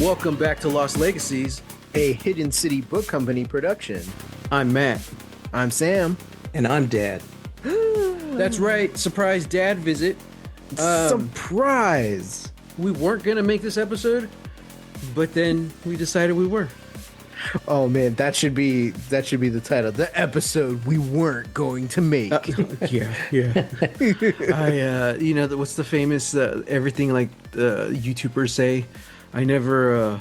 Welcome back to Lost Legacies, a Hidden City Book Company production. I'm Matt. I'm Sam. And I'm Dad. That's right, surprise dad visit. Surprise! We weren't going to make this episode, but then we decided we were. Oh man, that should be the title. The episode we weren't going to make. Yeah. What's the famous everything like YouTubers say? I never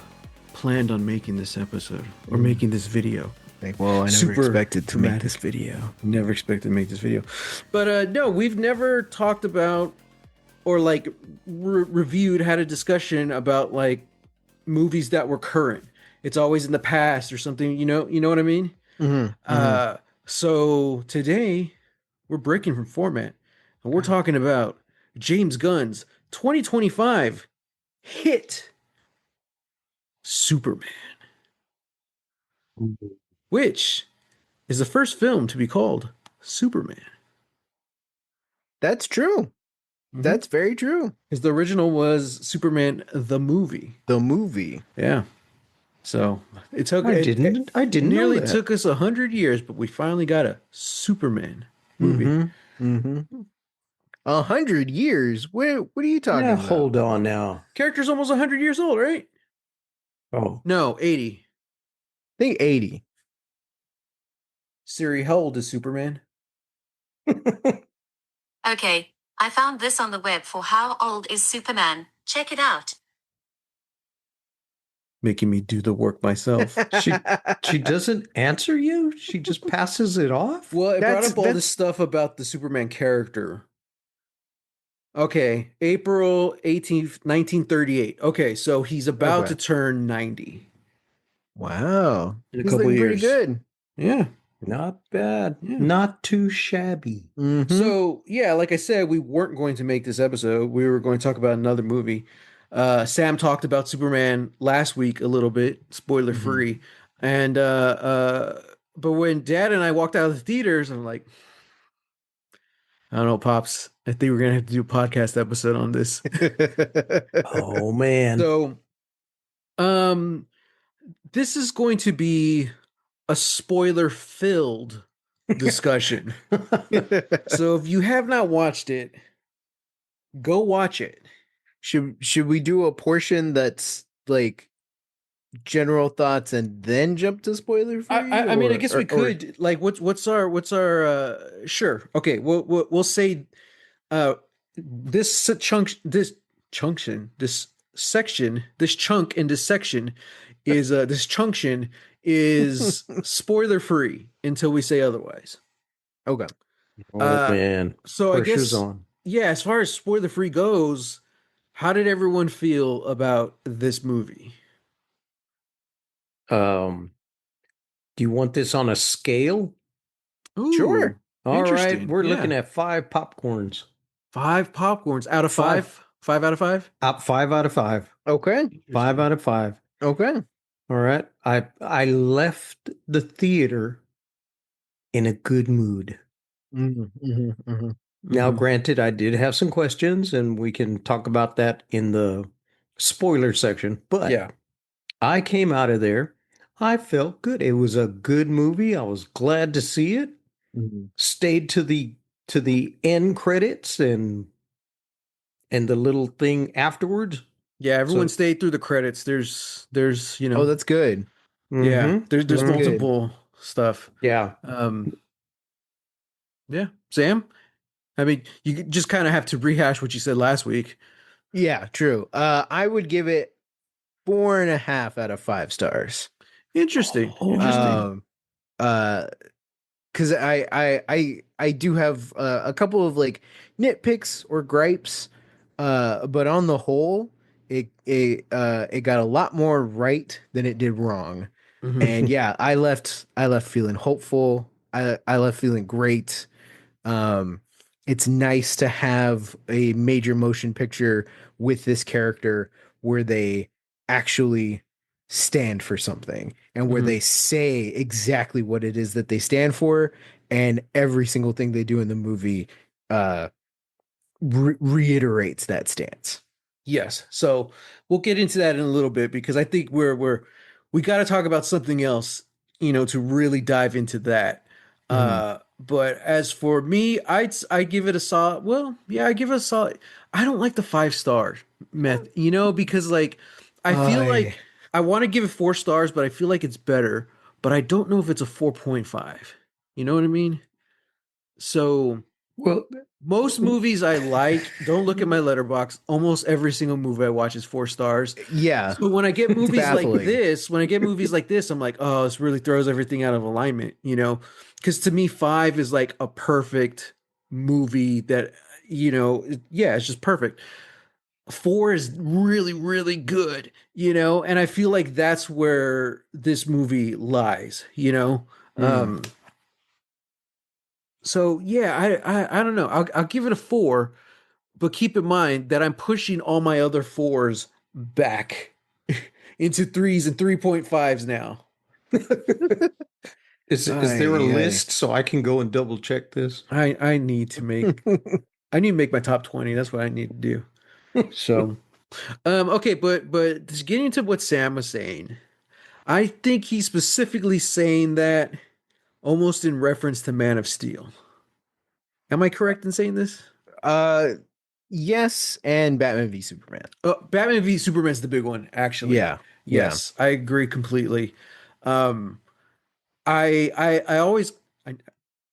planned on making this episode or making this video. Well, I never expected to make this video. Never expected to make this video. But no, we've never talked about or like reviewed, had a discussion about like movies that were current. It's always in the past or something, you know what I mean? Mm-hmm. So today we're breaking from format and we're talking about James Gunn's 2025 hit Superman, which is the first film to be called Superman. That's true. Mm-hmm. That's very true. Because the original was Superman the movie. The movie. Yeah. So it took. I didn't. Nearly took us 100 years, but we finally got a Superman movie. Mm-hmm. Mm-hmm. 100 years? What are you talking about? Hold on now. Character's almost 100 years old, right? Oh no, 80. I think 80. Siri, how old is Superman? Okay, I found this on the web for how old is Superman. Check it out. Making me do the work myself. She doesn't answer you? She just passes it off? Well, it brought up all this stuff about the Superman character. Okay, April 18th, 1938. Okay, so he's about to turn 90. Wow. In a couple years. Pretty good. Yeah. Not bad. Yeah. Not too shabby. Mm-hmm. So, yeah, like I said, we weren't going to make this episode. We were going to talk about another movie. Sam talked about Superman last week a little bit, spoiler free. Mm-hmm. And but when Dad and I walked out of the theaters, I'm like, I don't know, Pops. I think we're gonna have to do a podcast episode on this. Oh man. So this is going to be a spoiler-filled discussion. So if you have not watched it, go watch it. Should we do a portion that's like general thoughts and then jump to spoiler free? I mean, I guess we could. Like, what's our sure. Okay, we'll say this chunk in this section is this junction is spoiler free until we say otherwise. Okay. Oh man. So Pressure's I guess yeah, as far as spoiler free goes, how did everyone feel about this movie? Do you want this on a scale? Ooh, sure. All right. We're looking at 5 popcorns. 5 popcorns out of 5? 5 out of 5? 5 out of 5. Okay. 5 out of 5. Okay. All right. I left the theater in a good mood. Now, granted, I did have some questions, and we can talk about that in the spoiler section. But yeah, I came out of there. I felt good. It was a good movie. I was glad to see it. Stayed to the end credits and the little thing afterwards. Yeah, everyone stayed through the credits. There's Oh, that's good. Yeah, there's multiple stuff. Yeah. Yeah, Sam. I mean, you just kind of have to rehash what you said last week. Yeah, true. I would give it 4.5 out of 5 stars. Interesting. Because I do have a couple of like nitpicks or gripes, but on the whole, it got a lot more right than it did wrong. And yeah, I left feeling hopeful. I left feeling great. It's nice to have a major motion picture with this character where they actually stand for something and where they say exactly what it is that they stand for, and every single thing they do in the movie reiterates that stance. Yes. So we'll get into that in a little bit because I think we got to talk about something else, to really dive into that. Mhm. But as for me, I give it a solid. Well, yeah, I give it a solid. I don't like the 5 star method, because like I feel I like I want to give it 4 stars, but I feel like it's better. But I don't know if it's a 4.5. You know what I mean? So Well, most movies I like, don't look at my letterbox. Almost every single movie I watch is 4 stars. yeah, So when I get it's movies like baffling. this, I'm like, oh, this really throws everything out of alignment, Because to me, 5 is like a perfect movie that, yeah, it's just perfect. 4 is really, really good, and I feel like that's where this movie lies. Mm. Um, so yeah, I don't know. I'll give it a 4. But keep in mind that I'm pushing all my other 4s back into 3s and 3.5s now. is there a Ay, ay. list so I can go and double check this? I need to make I need to make my top 20. That's what I need to do. So, okay, but just getting into what Sam was saying, I think he's specifically saying that almost in reference to Man of Steel. Am I correct in saying this? uh, yes, and Batman v Superman. Batman v Superman's the big one, actually. Yeah, yeah. Yes, I agree completely. Um, I always I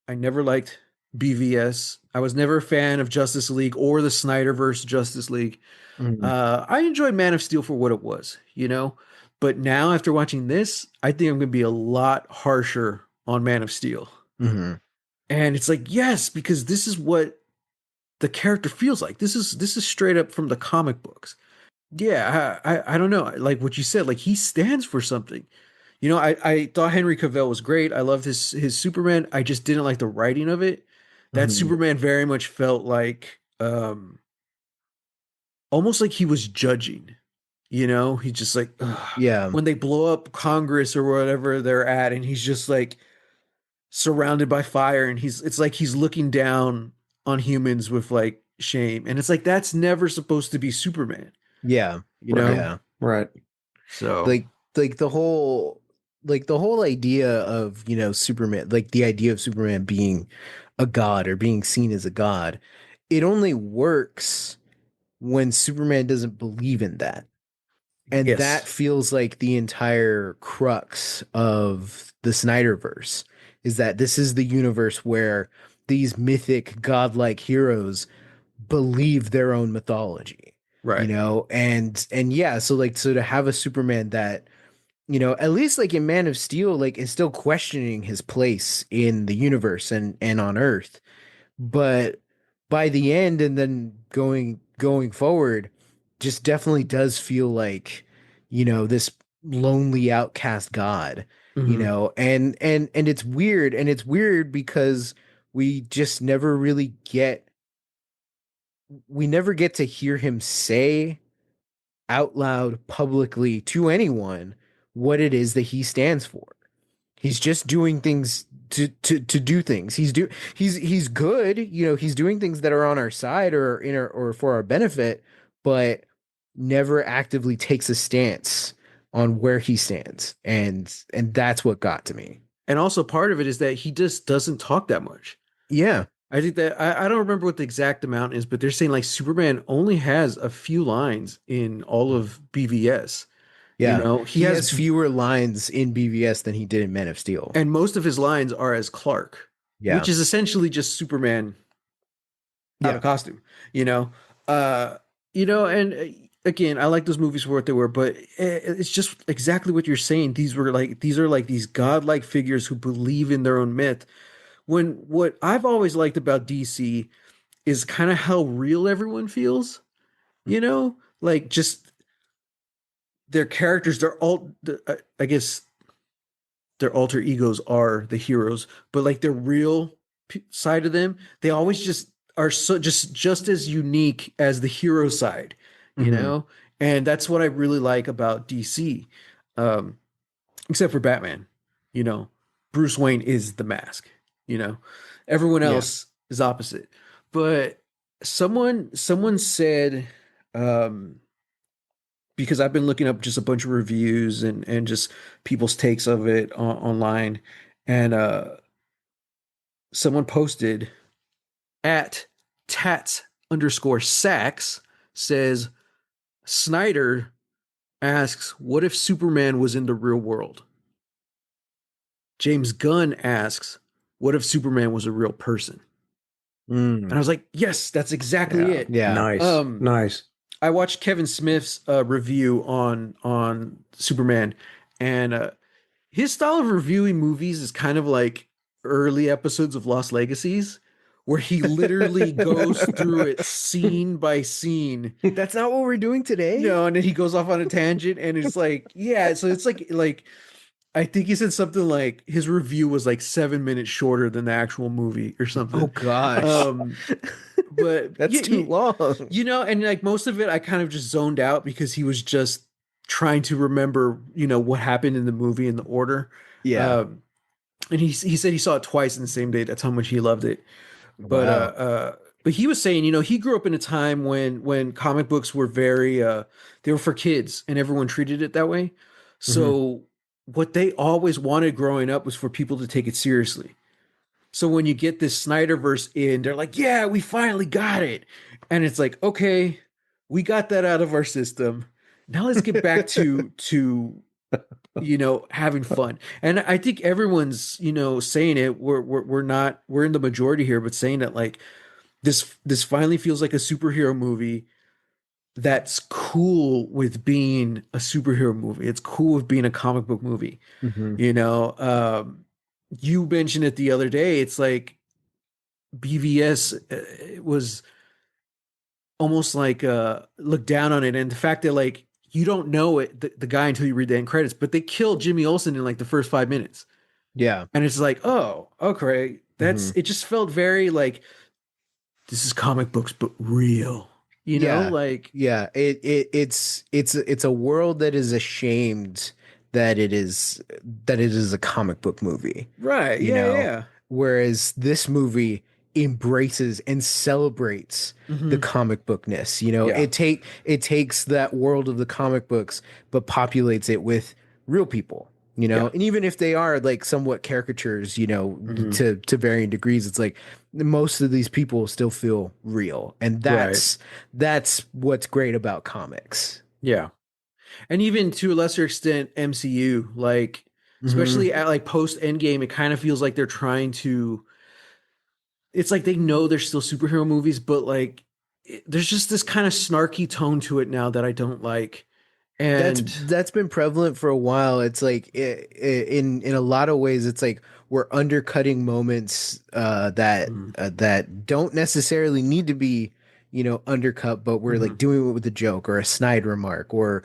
I never liked BVS. I was never a fan of Justice League or the Snyderverse Justice League. Mhm. I enjoyed Man of Steel for what it was. But now after watching this, I think I'm going to be a lot harsher on Man of Steel. Mhm. And it's like, yes, because this is what the character feels like. This is straight up from the comic books. Yeah, I don't know. Like what you said, like he stands for something. I thought Henry Cavill was great. I loved his Superman. I just didn't like the writing of it. That Mhm. Superman very much felt like almost like he was judging. He's just like ugh. Yeah, When they blow up Congress or whatever they're at, and he's just like surrounded by fire, and it's like he's looking down on humans with like shame, and it's like that's never supposed to be Superman. yeah, You Right. know, yeah. Right. so Like like the whole like the whole idea of, Superman, like the idea of Superman being a god or being seen as a god, it only works when Superman doesn't believe in that. And that yes, feels like the entire crux of the Snyderverse, is that this is the universe where these mythic godlike heroes believe their own mythology, right. and yeah, so to have a Superman that, at least like in Man of Steel, like is still questioning his place in the universe and on Earth, but by the end and then going forward, just definitely does feel like, this lonely outcast god, Hmm. and it's weird because we just never really get we never get to hear him say out loud publicly to anyone what it is that he stands for. He's just doing things to do things. He's good, he's doing things that are on our side or or for our benefit, but never actively takes a stance on where he stands. And that's what got to me. And also part of it is that he just doesn't talk that much. Yeah. I think that I don't remember what the exact amount is, but they're saying like Superman only has a few lines in all of BVS. Yeah. He He has, has fewer lines in BVS than he did in Men of Steel. and most of his lines are as Clark, which Yeah. is essentially just Superman out Yeah. of costume. You know, uh, and again, I like those movies for what they were, but it's just exactly what you're saying. These are like these godlike figures who believe in their own myth. When what I've always liked about DC is kind of how real everyone feels, like just their characters, they're all, I guess their alter egos are the heroes, but like their real side of them, they always just are so just as unique as the hero side, you Hmm. know? And that's what I really like about DC. Um, except for Batman, you know. Bruce Wayne is the mask, you know. Everyone Yeah. else is opposite. But someone said, because I've been looking up just a bunch of reviews and just people's takes of it online, and someone posted at tats underscore sacks says Snyder asks, "What if Superman was in the real world?" James Gunn asks, "What if Superman was a real person?" And I Mm. was like, "Yes, that's exactly Yeah. it." Yeah. Nice. Nice. I watched Kevin Smith's review on Superman, and his style of reviewing movies is kind of like early episodes of Lost Legacies, where he literally goes through it scene by scene. That's not what we're doing today. No, and then he goes off on a tangent, and it's like, yeah, so it's like I think he said something like his review was like 7 minutes shorter than the actual movie or Oh something. gosh. Um, but That's too long. and like most of it, I kind of just zoned out because he was just trying to remember, what happened in the movie in the order. Yeah. Um, and he said he saw it twice in the same day. That's how much he loved it. But Wow. but he was saying, he grew up in a time when comic books were very they were for kids and everyone treated it that way. Mhm. So what they always wanted growing up was for people to take it seriously. So when you get this Snyderverse in, they're like, "Yeah, we finally got it." And it's like, "Okay, we got that out of our system. Now let's get back to having fun." And I think everyone's, saying it. We're not we're in the majority here, but saying that like this finally feels like a superhero movie that's cool with being a superhero movie. It's cool with being a comic book movie. Mhm. You know, you mentioned it the other day. It's like BVS it was almost like look down on it, and the fact that like you don't know it the guy until you read the end credits, but they killed Jimmy Olsen in like the first 5 minutes, Yeah. and it's like, oh, okay, that's Mhm. it. Just felt very like this is comic books but real, Yeah. like Yeah. It's a world that is ashamed that it is a comic book movie, right, you yeah, know, yeah, whereas this movie embraces and celebrates the hmm, comic bookness. You know, yeah, it takes that world of the comic books but populates it with real people. You know, yeah, and even if they are like somewhat caricatures, hmm, to varying degrees, it's like most of these people still feel real, and right, that's what's great about comics. yeah. And even to a lesser extent MCU, like Hmm. especially at like post Endgame, it kind of feels like they're trying to, it's like they know they're still superhero movies, but like there's just this kind of snarky tone to it now that I don't like. And That's been prevalent for a while. It's like in a lot of ways, it's like we're undercutting moments mm, that don't necessarily need to be, undercut, but we're like mhm, doing it with a joke or a snide remark, or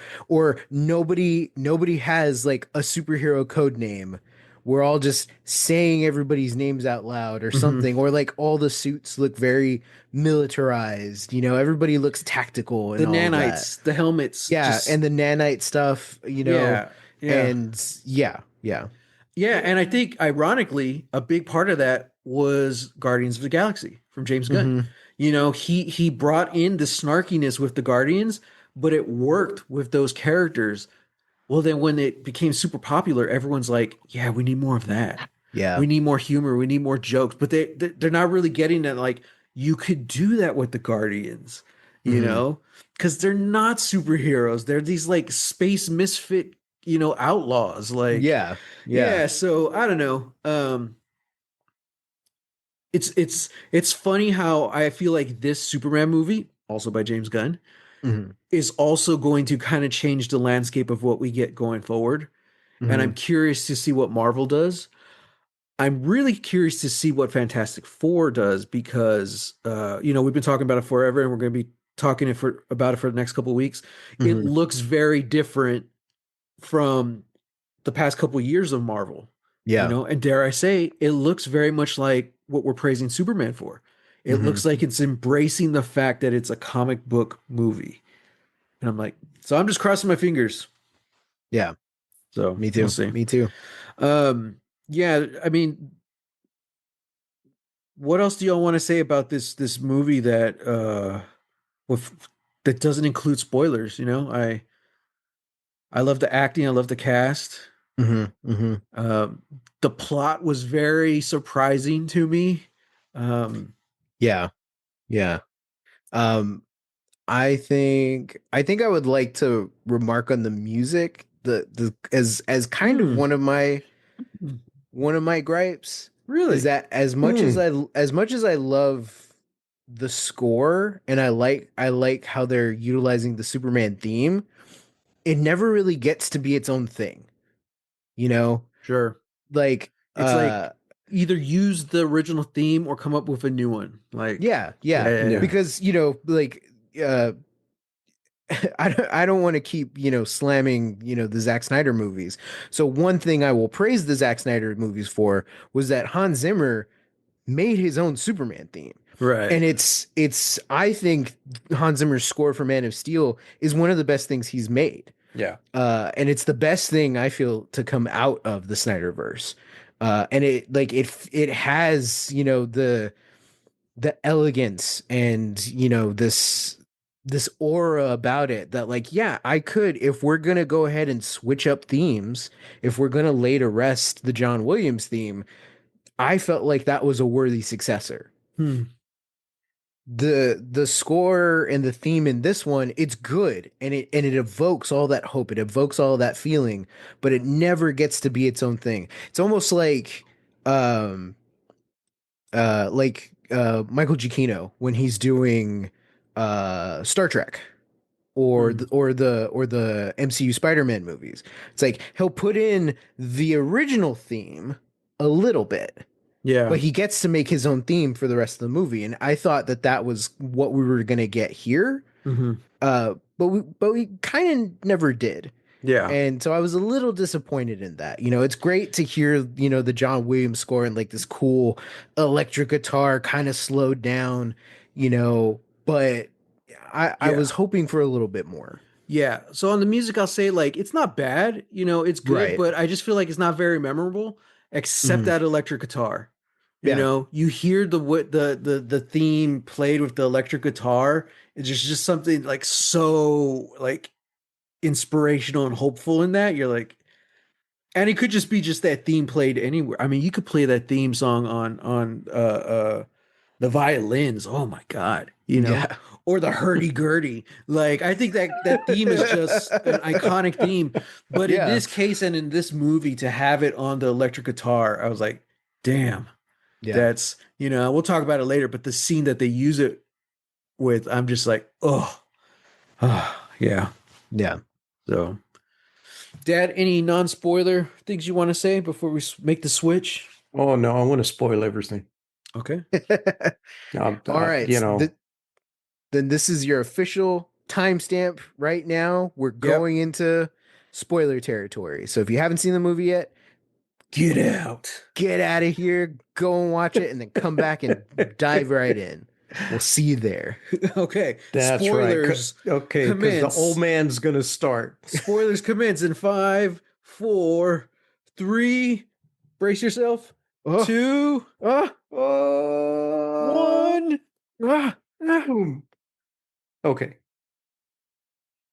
nobody has like a superhero code name. We're all just saying everybody's names out loud or mhm. something, or like all the suits look very militarized. Everybody looks tactical The and all of that. nanites, the helmets, Yeah, just and the nanite stuff, yeah, yeah, and yeah, yeah. yeah. And I think ironically, a big part of that was Guardians of the Galaxy from James Gunn. Hmm. He brought in the snarkiness with the Guardians, but it worked with those characters. Well, then when it became super popular, everyone's like, "Yeah, we need more of that. Yeah. We need more humor. We need more jokes." But they're not really getting that. Like you could do that with the Guardians, Hmm. because they're not superheroes. They're these like space misfit, outlaws. Like, Yeah. Yeah. yeah. So I don't know. It's funny how I feel like this Superman movie, also by James Gunn, Hmm. is also going to kind of change the landscape of what we get going forward. And I'm Hmm. curious to see what Marvel does. I'm really curious to see what Fantastic Four does because we've been talking about it forever and we're going to be talking about it for the next couple of weeks. It Hmm. looks very different from the past couple of years of Marvel, Yeah. and dare I say, it looks very much like what we're praising Superman for. It Hmm. looks like it's embracing the fact that it's a comic book movie. And I'm like, so I'm just crossing my fingers. Yeah. So Me we'll too. see. Me too. Um, yeah, I mean, what else do y'all want to say about this movie that with that doesn't include spoilers? I I love the acting. I love the cast. Hmm. Um, the plot was very surprising to me. Um, Yeah, yeah. Um, I think I would like to remark on the music, the as kind of hmm, one of my gripes is really? that Hmm. as much as I love the score and I like how they're utilizing the Superman theme, it never really gets to be its own thing, you know? Sure. Like It's like either use the original theme or come up with a new one. Like, yeah, yeah, yeah, yeah, yeah. Yeah. because like uh I don't want to keep, slamming, the Zack Snyder movies. So one thing I will praise the Zack Snyder movies for was that Hans Zimmer made his own Superman theme. Right. And it's I think Hans Zimmer's score for Man of Steel is one of the best things he's made. Yeah. And it's the best thing I feel to come out of the Snyderverse. And it has, the elegance and this aura about it that, like, yeah, I could, if we're gonna go ahead and switch up themes, if we're gonna lay to rest the John Williams theme, I felt like that was a worthy successor. Hmm. The score and the theme in this one, it's good, and it evokes all that hope, it evokes all that feeling, but it never gets to be its own thing. It's almost um like Michael Giacchino when he's doing Star Trek or Hmm. the MCU Spider-Man movies. It's like he'll put in the original theme a little bit, Yeah. but he gets to make his own theme for the rest of the movie. And I thought that that was what we were going to get here. Hmm. But we kind of never did. Yeah. And so I was a little disappointed in that. It's great to hear, the John Williams score and like this cool electric guitar kind of slowed down, but I Yeah. was hoping for a little bit more. Yeah. So on the music, I'll say like it's not bad. It's good, Right. but I just feel like it's not very memorable, except Hmm. that electric guitar. Yeah. You hear the theme played with the electric guitar. It's just something like so like inspirational and hopeful in that. You're like, and it could just be just that theme played anywhere. I mean, you could play that theme song on the violins. Oh my God, Yeah. or the hurdy-gurdy. Like I think that theme is just an iconic theme. But in Yeah. this case and in this movie, to have it on the electric guitar, I was like, damn, Yeah. that's we'll talk about it later. But the scene that they use it with, I'm just like, oh, yeah. Yeah. So, Dad, any non-spoiler things you want to say before we make the switch? Oh no, I want to spoil everything. Okay. All right. You know, Then this is your official timestamp right now. We're Yep. going into spoiler territory. So if you haven't seen the movie yet, Get out. get out of here, go and watch it, and then come back and dive right in. We'll see you there. Okay. that's right. Spoilers Okay, because the old commence. man's gonna start. Spoilers commence in 5, 4, 3. Brace yourself. Oh, 2, oh, oh, 1. ah, ah. Boom. Okay.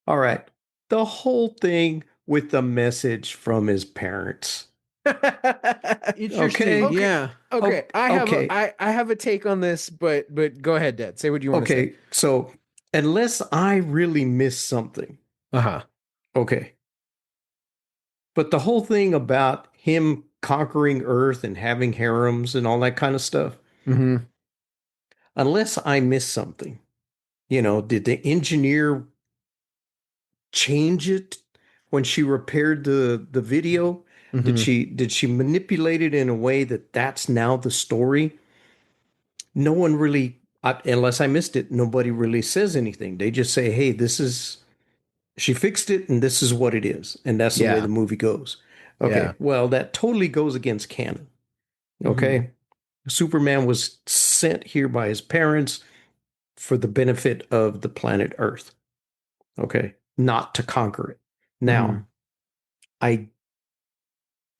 All right. The whole thing with the message from his parents. Interesting. Okay. Okay, Yeah. okay. Okay. I have a take on this, but go ahead, Dad. Say what you want to say. Okay. So unless I really miss something, Uh-huh. okay. But the whole thing about him conquering Earth and having harems and all that kind of stuff, Mm-hmm. unless I miss something, did the engineer change it when she repaired the video? Did Mm-hmm. she manipulate it in a way that that's now the story? No one really, unless I missed it, nobody really says anything. They just say, "Hey, this is she fixed it, and this is what it is," and that's the way the Yeah. movie goes. Okay, Yeah. well, that totally goes against canon. Mhm. Okay, Superman was sent here by his parents for the benefit of the planet Earth. Okay, not to conquer it. Now, Mhm. I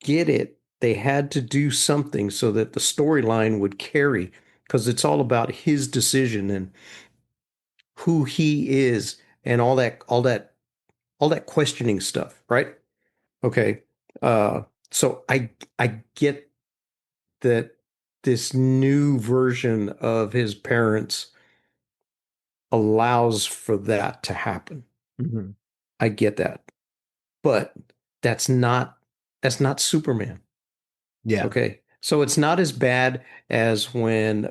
get it. They had to do something so that the storyline would carry because it's all about his decision and who he is and all that all that questioning stuff, right? Okay. Uh, so I get that this new version of his parents allows for that to happen. Mhm. I get that. But that's not that's not Superman. Yeah. Okay. So it's not as bad as when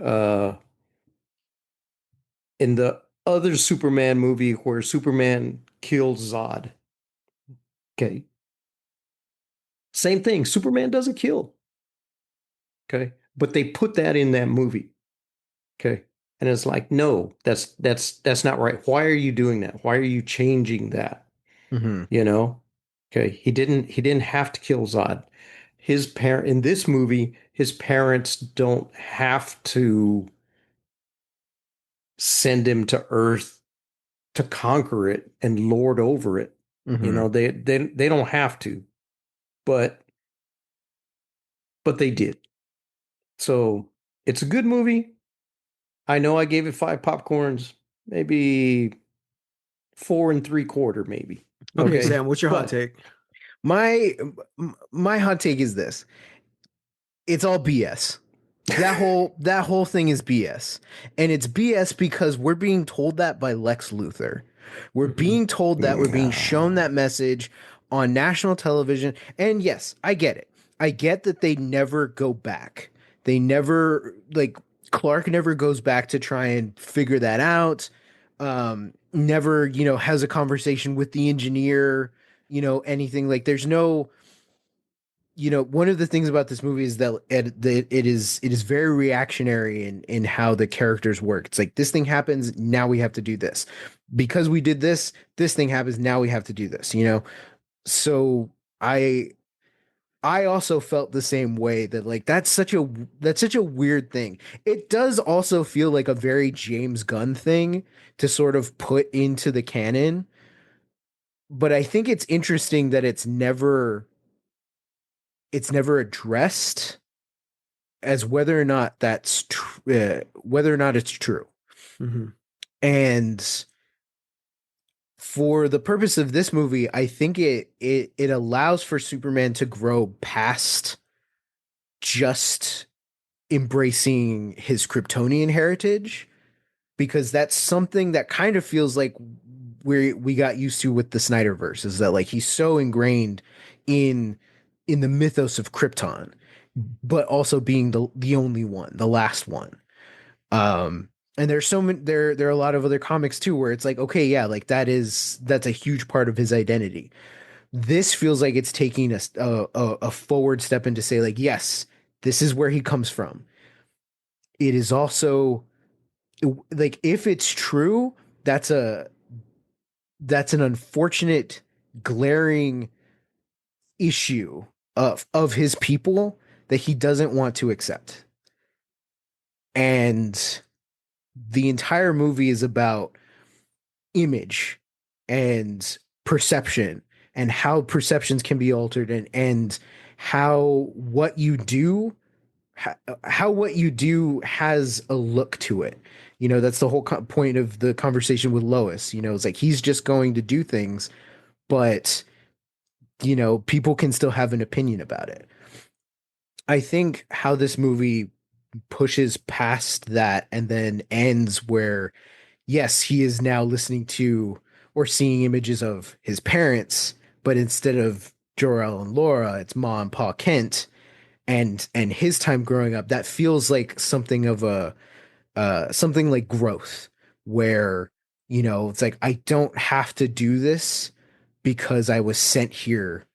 in the other Superman movie where Superman kills Zod. Okay. Same thing. Superman doesn't kill. Okay. But they put that in that movie. Okay. And it's like, no, that's not right. Why are you doing that? Why are you changing that? Hmm. You know? Okay. He didn't have to kill Zod. His parent in this movie, his parents don't have to send him to Earth to conquer it and lord over it. You Hmm. know, they don't have to, but they did. So it's a good movie. I know I gave it 5 popcorns, maybe 4 3/4, maybe. Okay, Okay. Sam, what's your hot But take? My my hot take is this. It's all BS. That whole thing is BS. And it's BS because we're being told that by Lex Luthor. We're Mhm. being told that, we're being shown that message on national television. And yes, I get it. I get that they never go back. They never, like, Clark never goes back to try and figure that out. Never, has a conversation with the engineer, anything. Like, there's no, one of the things about this movie is that it is very reactionary in how the characters work. It's like, this thing happens, now we have to do this. Because we did this thing happens, now we have to do this. So I also felt the same way, that like that's such a weird thing. It does also feel like a very James Gunn thing to sort of put into the canon, but I think it's interesting that it's never addressed as whether or not whether or not it's true. Mhm. And for the purpose of this movie, I think it allows for Superman to grow past just embracing his Kryptonian heritage, because that's something that kind of feels like we got used to with the Snyderverse, is that like he's so ingrained in the mythos of Krypton, but also being the only one, the last one. Um, and there's so many there are a lot of other comics too where it's like, okay, yeah, like that's a huge part of his identity. This feels like it's taking a forward step into say like, yes, this is where he comes from. It is also like, if it's true, that's an unfortunate, glaring issue of his people that he doesn't want to accept. And the entire movie is about image and perception, and how perceptions can be altered, and how what you do how what you do has a look to it. That's the whole point of the conversation with Lois. It's like he's just going to do things, but people can still have an opinion about it. I think how this movie pushes past that and then ends where, yes, he is now listening to or seeing images of his parents, but instead of Jor-El and Laura, it's Ma and Pa Kent, and his time growing up. That feels like something of a something like growth, where it's like, I don't have to do this because I was sent here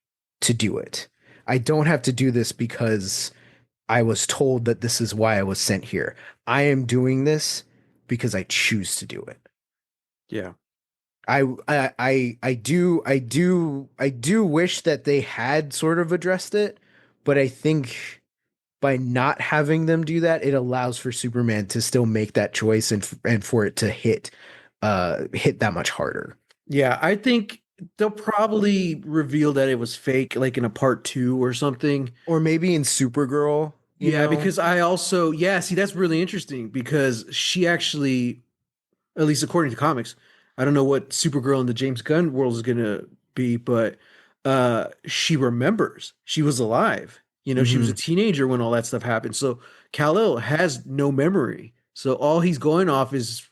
to do it. I don't have to do this because I was told that this is why I was sent here. I am doing this because I choose to do it. Yeah. I do wish that they had sort of addressed it, but I think by not having them do that, it allows for Superman to still make that choice, and for it to hit that much harder. Yeah, I think they'll probably reveal that it was fake, like in a part two or something. Or maybe in Supergirl, Yeah, because yeah, see, that's really interesting because she actually, at least according to comics, I don't know what Supergirl in the James Gunn world is gonna be, but she remembers she was alive. She was a Mhm. teenager when all that stuff happened. So Kal-El has no memory. So all he's going off is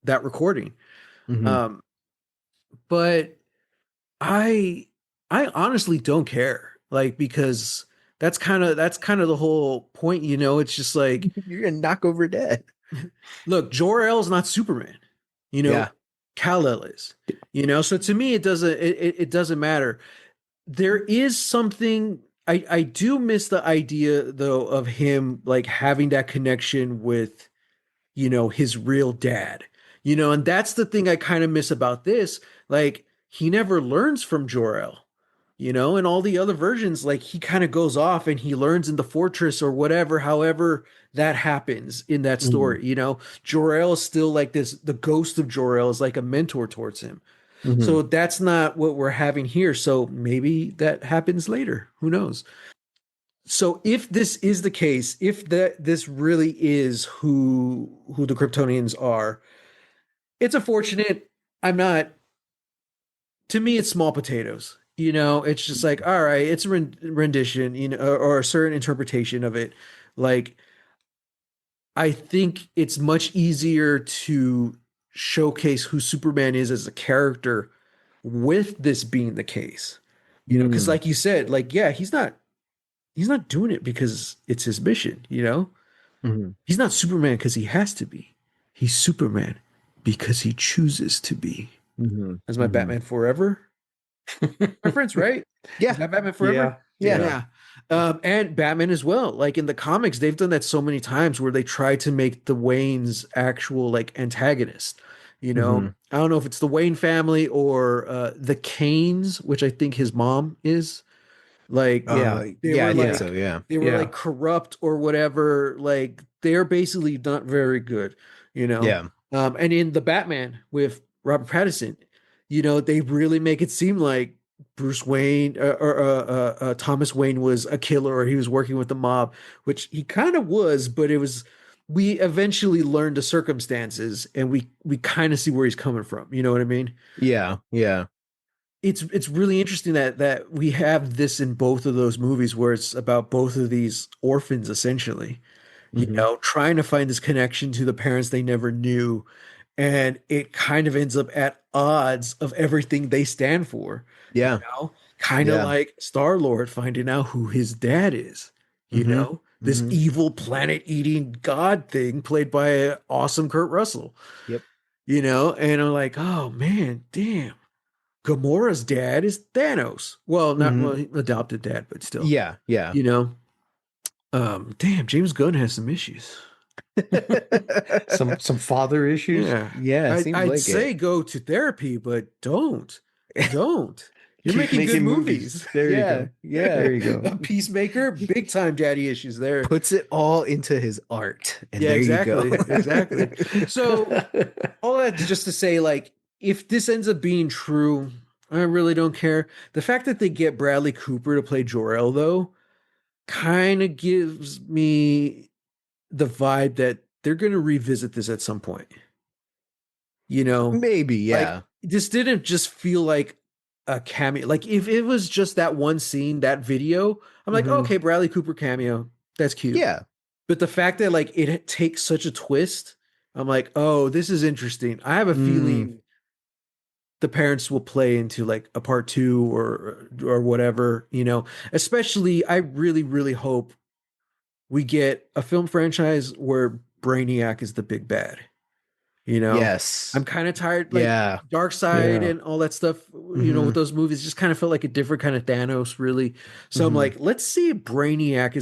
that recording. Mhm. Um, but I I honestly don't care. Like because that's kind of the whole point, It's just like, You're gonna knock over dead. look, Jor-El's not Superman. You know, Yeah. Kal-El is. So to me it doesn't matter. There is something I do miss the idea though of him like having that connection with his real dad. And that's the thing I kind of miss about this. Like, he never learns from Jor-El. In all the other versions, like he kind of goes off and he learns in the fortress or whatever, however that happens in that Mhm. story. Jor-El is still like this, the ghost of Jor-El is like a mentor towards him. Mhm. So that's not what we're having here. So maybe that happens later. Who knows? So if this is the case, if this really is who the Kryptonians are, it's unfortunate. I'm not. To me, it's small potatoes. It's just like, all right, it's a rendition, or a certain interpretation of it. Like, I think it's much easier to showcase who Superman is as a character with this being the case. Because Mm. like you said, like, yeah, he's not doing it because it's his mission. Mhm. He's not Superman because he has to be. He's Superman because he chooses to be. Mhm. That's my Mhm. Batman Forever reference, right? Is Yeah. that Batman Forever? Yeah, Yeah. yeah. Yeah. And Batman as well. Like in the comics, they've done that so many times where they try to make the Waynes actual like antagonist. Mhm. I don't know if it's the Wayne family or the Canes, which I think his mom is. Like Yeah, they Yeah, were I think yeah, so. Yeah. yeah. corrupt or whatever. Like they're basically not very good, you know. Yeah. And in the Batman with Robert Pattinson, they really make it seem like Bruce Wayne or Thomas Wayne was a killer or he was working with the mob, which he kind of was, but it was. We eventually learned the circumstances, and we kind of see where he's coming from. You know what I mean? Yeah. Yeah. It's really interesting that we have this in both of those movies where it's about both of these orphans essentially, Mhm. trying to find this connection to the parents they never knew, and it kind of ends up at odds of everything they stand for, Yeah. kind of Yeah. like Star-Lord finding out who his dad is, Mhm. this Mhm. evil planet-eating god thing played by an awesome Kurt Russell, Yep. and I'm like, oh man, damn. Gamora's dad is Thanos. Well, not Mhm. well, adopted dad, but still, Yeah. Yeah. you know. Damn, James Gunn has some issues. Some father issues. Yeah, Yeah, it seems I'd like it. say go to therapy, but don't. You're Keep making good making movies. movies. There you Yeah. go. Yeah. There you go. Peacemaker, big time daddy issues there. Puts it all into his art. And Yeah, there you go. exactly. So all that just to say, like, if this ends up being true, I really don't care. The fact that they get Bradley Cooper to play Jor-El, though, kind of gives me the vibe that they're going to revisit this at some point. Maybe, Like yeah. this didn't just feel like a cameo. Like if it was just that one scene, that video, I'm like, Mhm. okay, Bradley Cooper cameo, that's cute. Yeah. But the fact that like it takes such a twist, I'm like, oh, this is interesting. I have a Mm. feeling the parents will play into like a part two or whatever. Especially I really really hope we get a film franchise where Brainiac is the big bad. Yes. I'm kind of tired, like Yeah. Dark Side Yeah. and all that stuff, with Mhm. those movies just kind of felt like a different kind of Thanos, really. So I'm Mhm. like, let's see Brainiac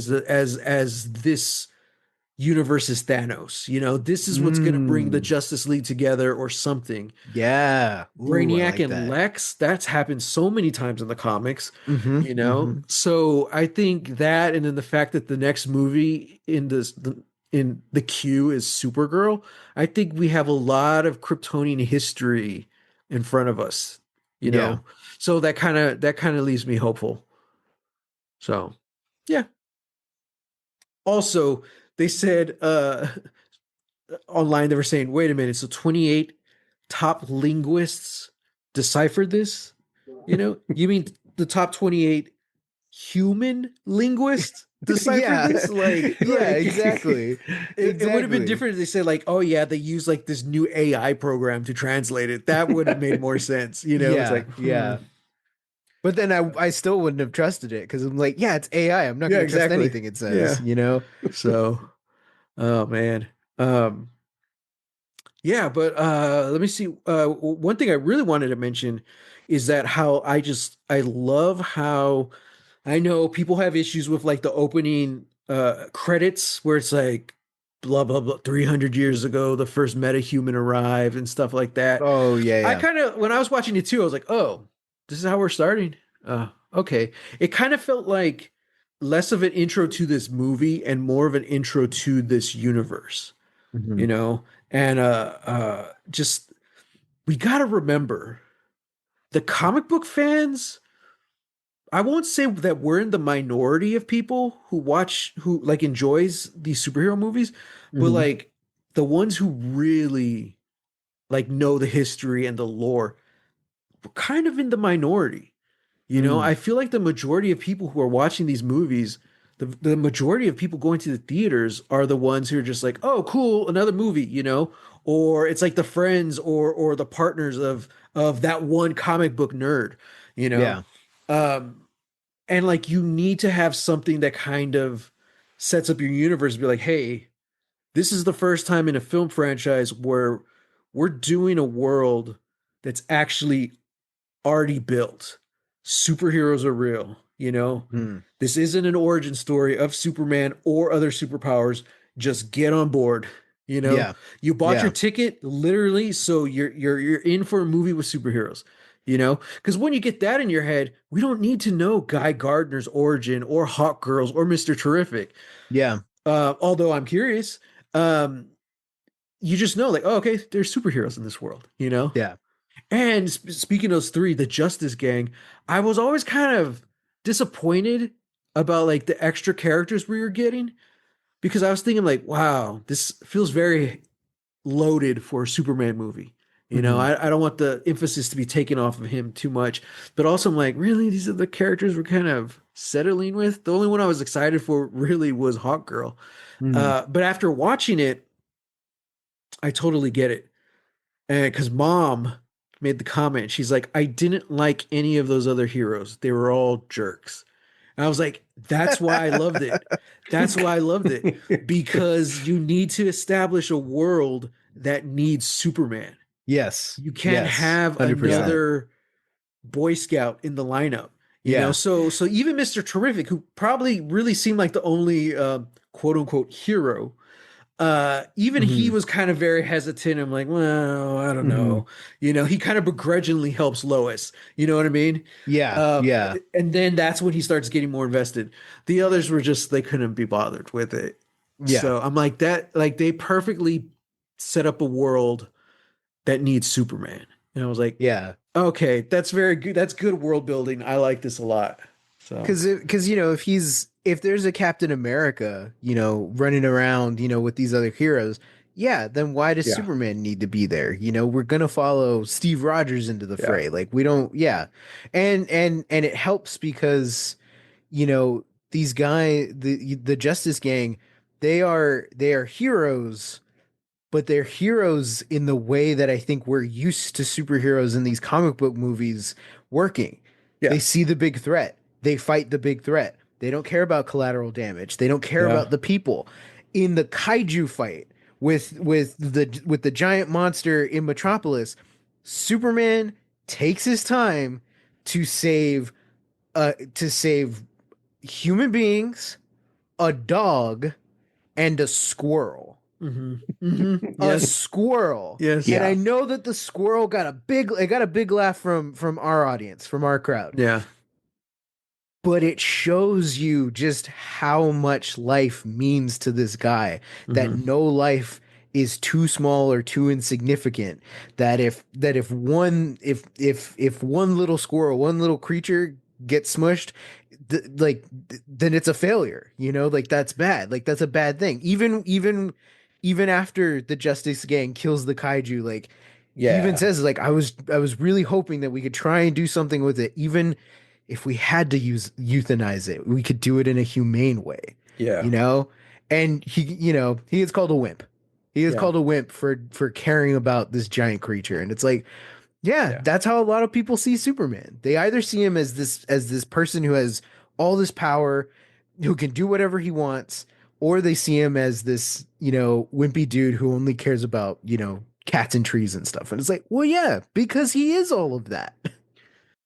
as this universe's Thanos. This is what's going to bring the Mm. Justice League together or something. Yeah. Ooh, I Brainiac like and that. Lex, that's happened so many times in the comics, Mhm. Mhm. So I think that, and then the fact that the next movie in the queue is Supergirl, I think we have a lot of Kryptonian history in front of us, you Yeah. know. So that kind of leaves me hopeful. So yeah. Also, they said online they were saying, wait a minute, so 28 top linguists deciphered this? You know, you mean the top 28 human linguists decipher Yeah. this? Yeah, exactly. It would have been Exactly. different if they said like, oh yeah, they use like this new AI program to translate it. That would have made more sense. You know, it's Yeah, like, yeah. But then I still wouldn't have trusted it because I'm like, yeah, it's AI. I'm not yeah, going to trust exactly. anything it Yeah. says, you know? So, oh man. Um, yeah, but let me see. One thing I really wanted to mention is that how I love how I know people have issues with like the opening credits where it's like blah blah blah 300 years ago the first metahuman arrived and stuff like that. Oh, yeah, I yeah. kind of when I was watching it too, I was like, "Oh, this is how we're starting." Okay. It kind of felt like less of an intro to this movie and more of an intro to this universe, you Mhm. know? And just we got to remember the comic book fans. I won't say that we're in the minority of people who like enjoys these superhero movies, but Mhm. like the ones who really like know the history and the lore, we're kind of in the minority. You know, Mm. I feel like the majority of people who are watching these movies, the majority of people going to the theaters are the ones who are just like, oh, cool, another movie, you know, or it's like the friends or the partners of that one comic book nerd, you know. Yeah. Um, and like you need to have something that kind of sets up your universe, be like, hey, this is the first time in a film franchise where we're doing a world that's actually already built. Superheroes are real, you know? Mm. This isn't an origin story of Superman or other superpowers. Just get on board, you know? Yeah. You bought your Yeah. ticket literally, so you're in for a movie with superheroes, you know? Because when you get that in your head, we don't need to know Guy Gardner's origin or Hawk Girls or Mr. Terrific. Yeah. Although I'm curious, um, you just know, like, oh, okay, there's superheroes in this world, you know? Yeah. And speaking of those three, the Justice Gang, I was always kind of disappointed about like the extra characters we were getting because I was thinking like, wow, this feels very loaded for a Superman movie. You know, Mhm. I don't want the emphasis to be taken off of him too much, but also I'm like, really, these are the characters we're kind of settling with. The only one I was excited for really was Hawk Girl. Mhm. But after watching it, I totally get it. And because mom made the comment, she's like, I didn't like any of those other heroes. They were all jerks. And I was like, that's why I loved it. That's why I loved it. Because you need to establish a world that needs Superman. Yes. You can't Yes. have 100%. another Boy Scout in the lineup. You know, Yeah. so even Mr. Terrific, who probably really seemed like the only quote unquote hero, even he Mhm. was kind of very hesitant. I'm like, well, I don't Mhm. know. You know, he kind of begrudgingly helps Lois. You know what I mean? Yeah. Uh, Yeah. and then that's when he starts getting more invested. The others were just they couldn't be bothered with it. Yeah. So I'm like that. Like they perfectly set up a world that needs Superman. And I was like, Yeah. okay, that's very good. That's good world building. I like this a lot. So Because you know, if there's a Captain America, you know, running around, you know, with these other heroes, yeah, then why does yeah, Superman need to be there? You know, we're gonna follow Steve Rogers into the yeah, fray. Like we don't, yeah, and it helps because you know these the Justice Gang, they are heroes, but they're heroes in the way that I think we're used to superheroes in these comic book movies working. yeah, They see the big threat, they fight the big threat. They don't care about collateral damage. They don't care yeah. about the people. In the kaiju fight with the giant monster in Metropolis, Superman takes his time to save human beings, a dog, and a squirrel. Mm-hmm. Mm-hmm. A Yes, squirrel. yes, And I Yeah. know that the squirrel got a big laugh from our audience, from our crowd. yeah. But it shows you just how much life means to this guy, that Mm-hmm. no life is too small or too insignificant, that if one little squirrel, one little creature gets smushed, then it's a failure, you know, like that's bad, like that's a bad thing. Even after the Justice Gang kills the kaiju, like he even Yeah. says like I was really hoping that we could try and do something with it, even if we had to use euthanize it, we could do it in a humane way, Yeah. you know? And he gets called a wimp. He gets Yeah. called a wimp for caring about this giant creature. And it's like, yeah, Yeah. that's how a lot of people see Superman. They either see him as this person who has all this power, who can do whatever he wants, or they see him as this, wimpy dude who only cares about, cats and trees and stuff. And it's like, well, yeah, because he is all of that.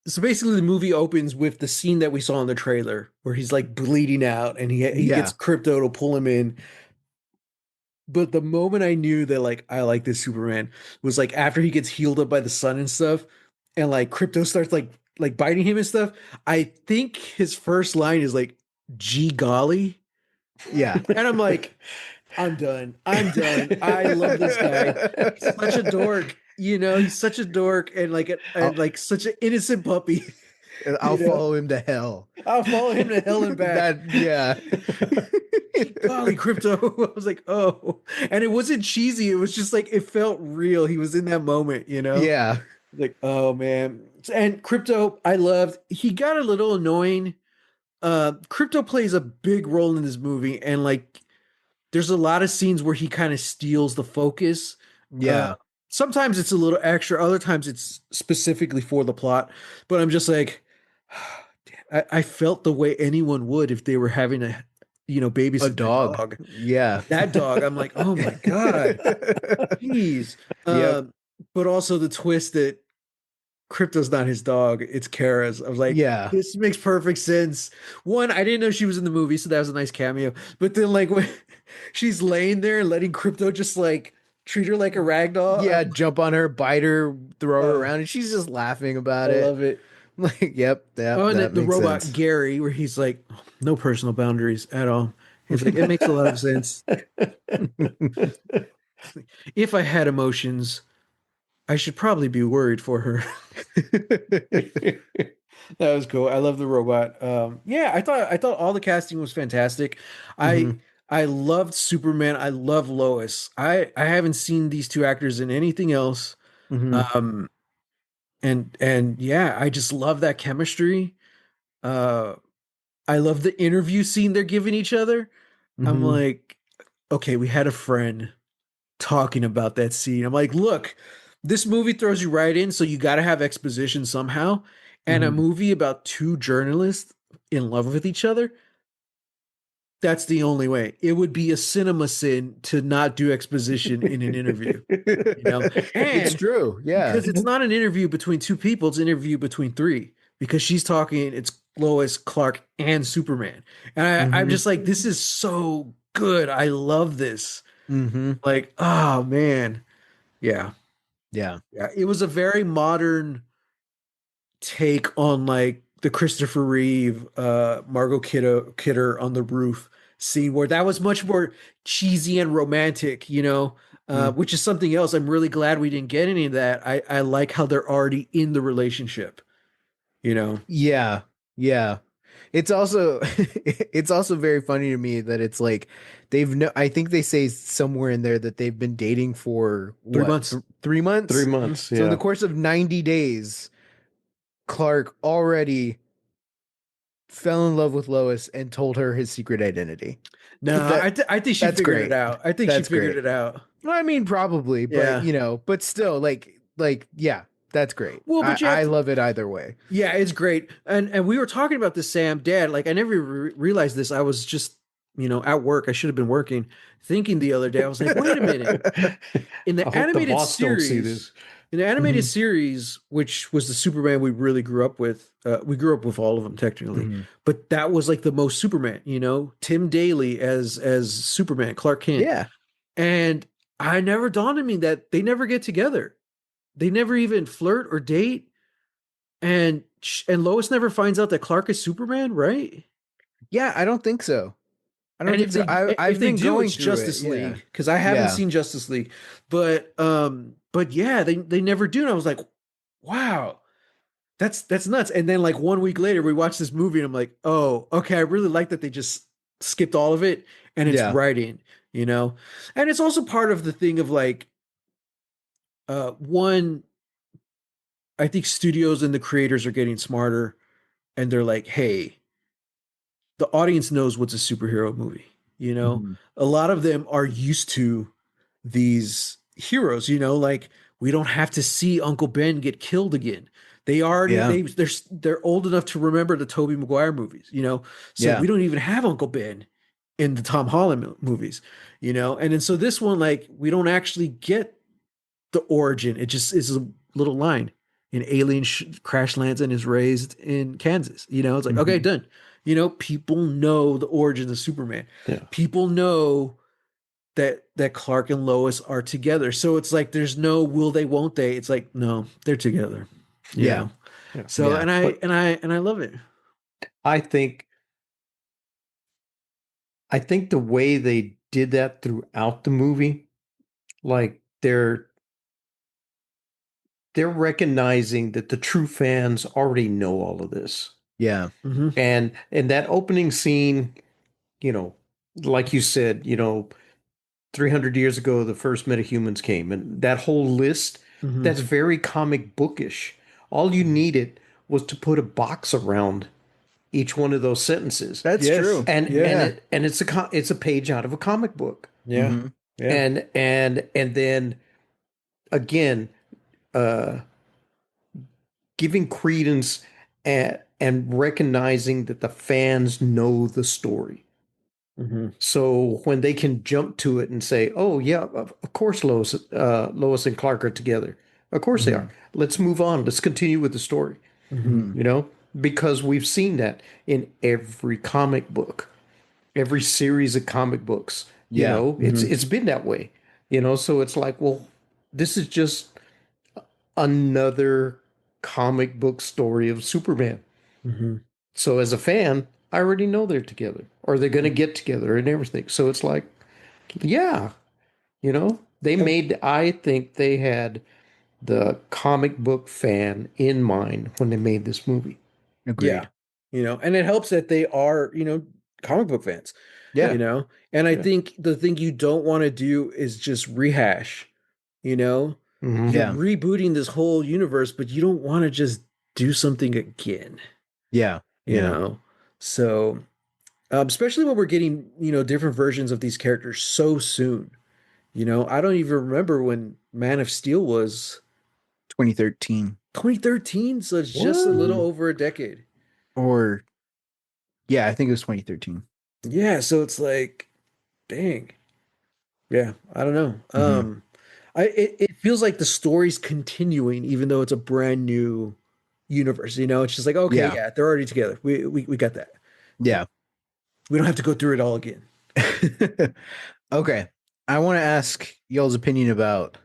So basically, the movie opens with the scene that we saw in the trailer, where he's like bleeding out, and he Yeah. gets Crypto to pull him in. But the moment I knew that like I like this Superman was like after he gets healed up by the sun and stuff, and like Crypto starts like biting him and stuff. I think his first line is like "Gee golly," Yeah. and I'm like, I'm done. I'm done. I love this guy. He's such a dork. He's such a dork and I'll, like such an innocent puppy. I'll You know, follow him to hell. I'll follow him to hell and back. Yeah. Golly, Crypto. I was like, oh. And it wasn't cheesy. It was just like it felt real. He was in that moment. Yeah. Like, oh man. And Crypto, I loved. He got a little annoying. Crypto plays a big role in this movie, and like there's a lot of scenes where he kind of steals the focus. Uh, Yeah. Sometimes it's a little extra, other times it's specifically for the plot. But I'm just like, I felt the way anyone would if they were having to, A babysit their dog. dog. Yeah. That dog, I'm like, oh my God, jeez. Yep. But also the twist that Crypto's not his dog, it's Kara's. I was like, Yeah. this makes perfect sense. One, I didn't know she was in the movie, so that was a nice cameo. But then, like, when she's laying there and letting Crypto just like treat her like a rag doll, Yeah, jump on her, bite her, throw her Oh. around, and she's just laughing about I it. love it. Like, yep, Oh, and that the makes robot sense. Gary, where he's like, no personal boundaries at all. He's like, it makes a lot of sense. If I had emotions, I should probably be worried for her. That was cool. I love the robot. Yeah, I thought all the casting was fantastic. I Mhm. I loved Superman. I love Lois. I haven't seen these two actors in anything else. Mhm. Um, and yeah, I just love that chemistry. Uh, I love the interview scene they're giving each other. I'm Mhm. like, okay, we had a friend talking about that scene. I'm like, look, this movie throws you right in, so you got to have exposition somehow. And a Mhm. movie about two journalists in love with each other, that's the only way. It would be a cinema sin to not do exposition in an interview, you know? It's And true. Yeah. because it's not an interview between two people, it's an interview between three. Because she's talking, it's Lois, Clark, and Superman. And I'm Mhm. just like, this is so good. I love this. Mhm. Like, oh man. Yeah. Yeah. Yeah. It was a very modern take on like the Christopher Reeve, Margot Kidder on the roof scene where that was much more cheesy and romantic, Mm. which is something else. I'm really glad we didn't get any of that. I like how they're already in the relationship, you know? Yeah. Yeah. It's also it's also very funny to me that it's like I think they say somewhere in there that they've been dating for Three what, months. 3 months? 3 months. So in the Yeah. course of 90 days, Clark already fell in love with Lois and told her his secret identity. No, That I think she that's figured it great. out. I think she That's figured great. it out. Well, I mean, probably, but Yeah. but still, like, yeah, that's great. Well, I but you have I to, love it either way. yeah, it's great. And we were talking about this, Sam, Dad. Like I never realized this. I was just, at work. I should have been working, thinking the other day. I was like, wait a minute. In I the hope the animated boss don't see series, this. in the animated Mhm. series, which was the Superman we really grew up with, we grew up with all of them technically, Mhm. but that was like the most Superman. Tim Daly as Superman, Clark Kent, Yeah. and I never dawned on me that they never get together. They never even flirt or date, and Lois never finds out that Clark is Superman, right? Yeah, I don't think so. I don't And think so. if I've they been do, going it's through it. Justice Yeah. League because I haven't Yeah. seen Justice League, but yeah, they never do. And I was like, wow, that's nuts. And then like 1 week later, we watched this movie, and I'm like, oh, okay, I really like that they just skipped all of it, and it's Yeah. writing, and it's also part of the thing of like One, I think studios and the creators are getting smarter, and they're like, hey, the audience knows what's a superhero movie. You know, Mhm. a lot of them are used to these heroes. Like we don't have to see Uncle Ben get killed again. They already Yeah. they're old enough to remember the Tobey Maguire movies. So Yeah. we don't even have Uncle Ben in the Tom Holland movies. And then so this one, like, we don't actually get the origin. It just is a little line. An alien crash lands and is raised in Kansas. It's like, okay, Mhm. done. People know the origins of Superman. Yeah. People know that Clark and Lois are together. So it's like there's no will they, won't they. It's like, no, they're together. You Yeah. know. Yeah. So Yeah. and I love it. I think I think the way they did that throughout the movie, like they're recognizing that the true fans already know all of this. Yeah. Mm-hmm. And that opening scene, you know, like you said, 300 years ago, the first metahumans came, and that whole list, Mm-hmm. that's very comic bookish. All you needed was to put a box around each one of those sentences. That's Yes. true. And Yeah. it's a page out of a comic book. Yeah. Mhm. Yeah. And then again, uh giving credence and recognizing that the fans know the story. Mm-hmm. So when they can jump to it and say, "Oh yeah, of course Lois and Clark are together. Of course they are. Mhm. Let's move on. Let's continue with the story." Mm-hmm. Mhm. You know, because we've seen that in every comic book, every series of comic books. Yeah. It's Mm-hmm. it's been that way. So it's like, well, this is just another comic book story of Superman. Mm-hmm. So as a fan, I already know they're together or they're going to get together and everything. So it's like, yeah, I think they had the comic book fan in mind when they made this movie. Yeah. Agreed. And it helps that they are, comic book fans, Yeah. Yeah. and I Yeah. think the thing you don't want to do is just rehash, you know, Hmm. you're Yeah. rebooting this whole universe, but you don't want to just do something again, Yeah. you Yeah. know? So, especially when we're getting, different versions of these characters so soon, I don't even remember when Man of Steel was 2013 2013. So it's just a little What? over a decade. or yeah, I think it was 2013. Yeah. So it's like, dang. Yeah, I don't know. Mhm. It feels like the story's continuing, even though it's a brand new universe. It's just like, okay, Yeah. yeah, they're already together. We got that. Yeah. We don't have to go through it all again. Okay. I want to ask y'all's opinion about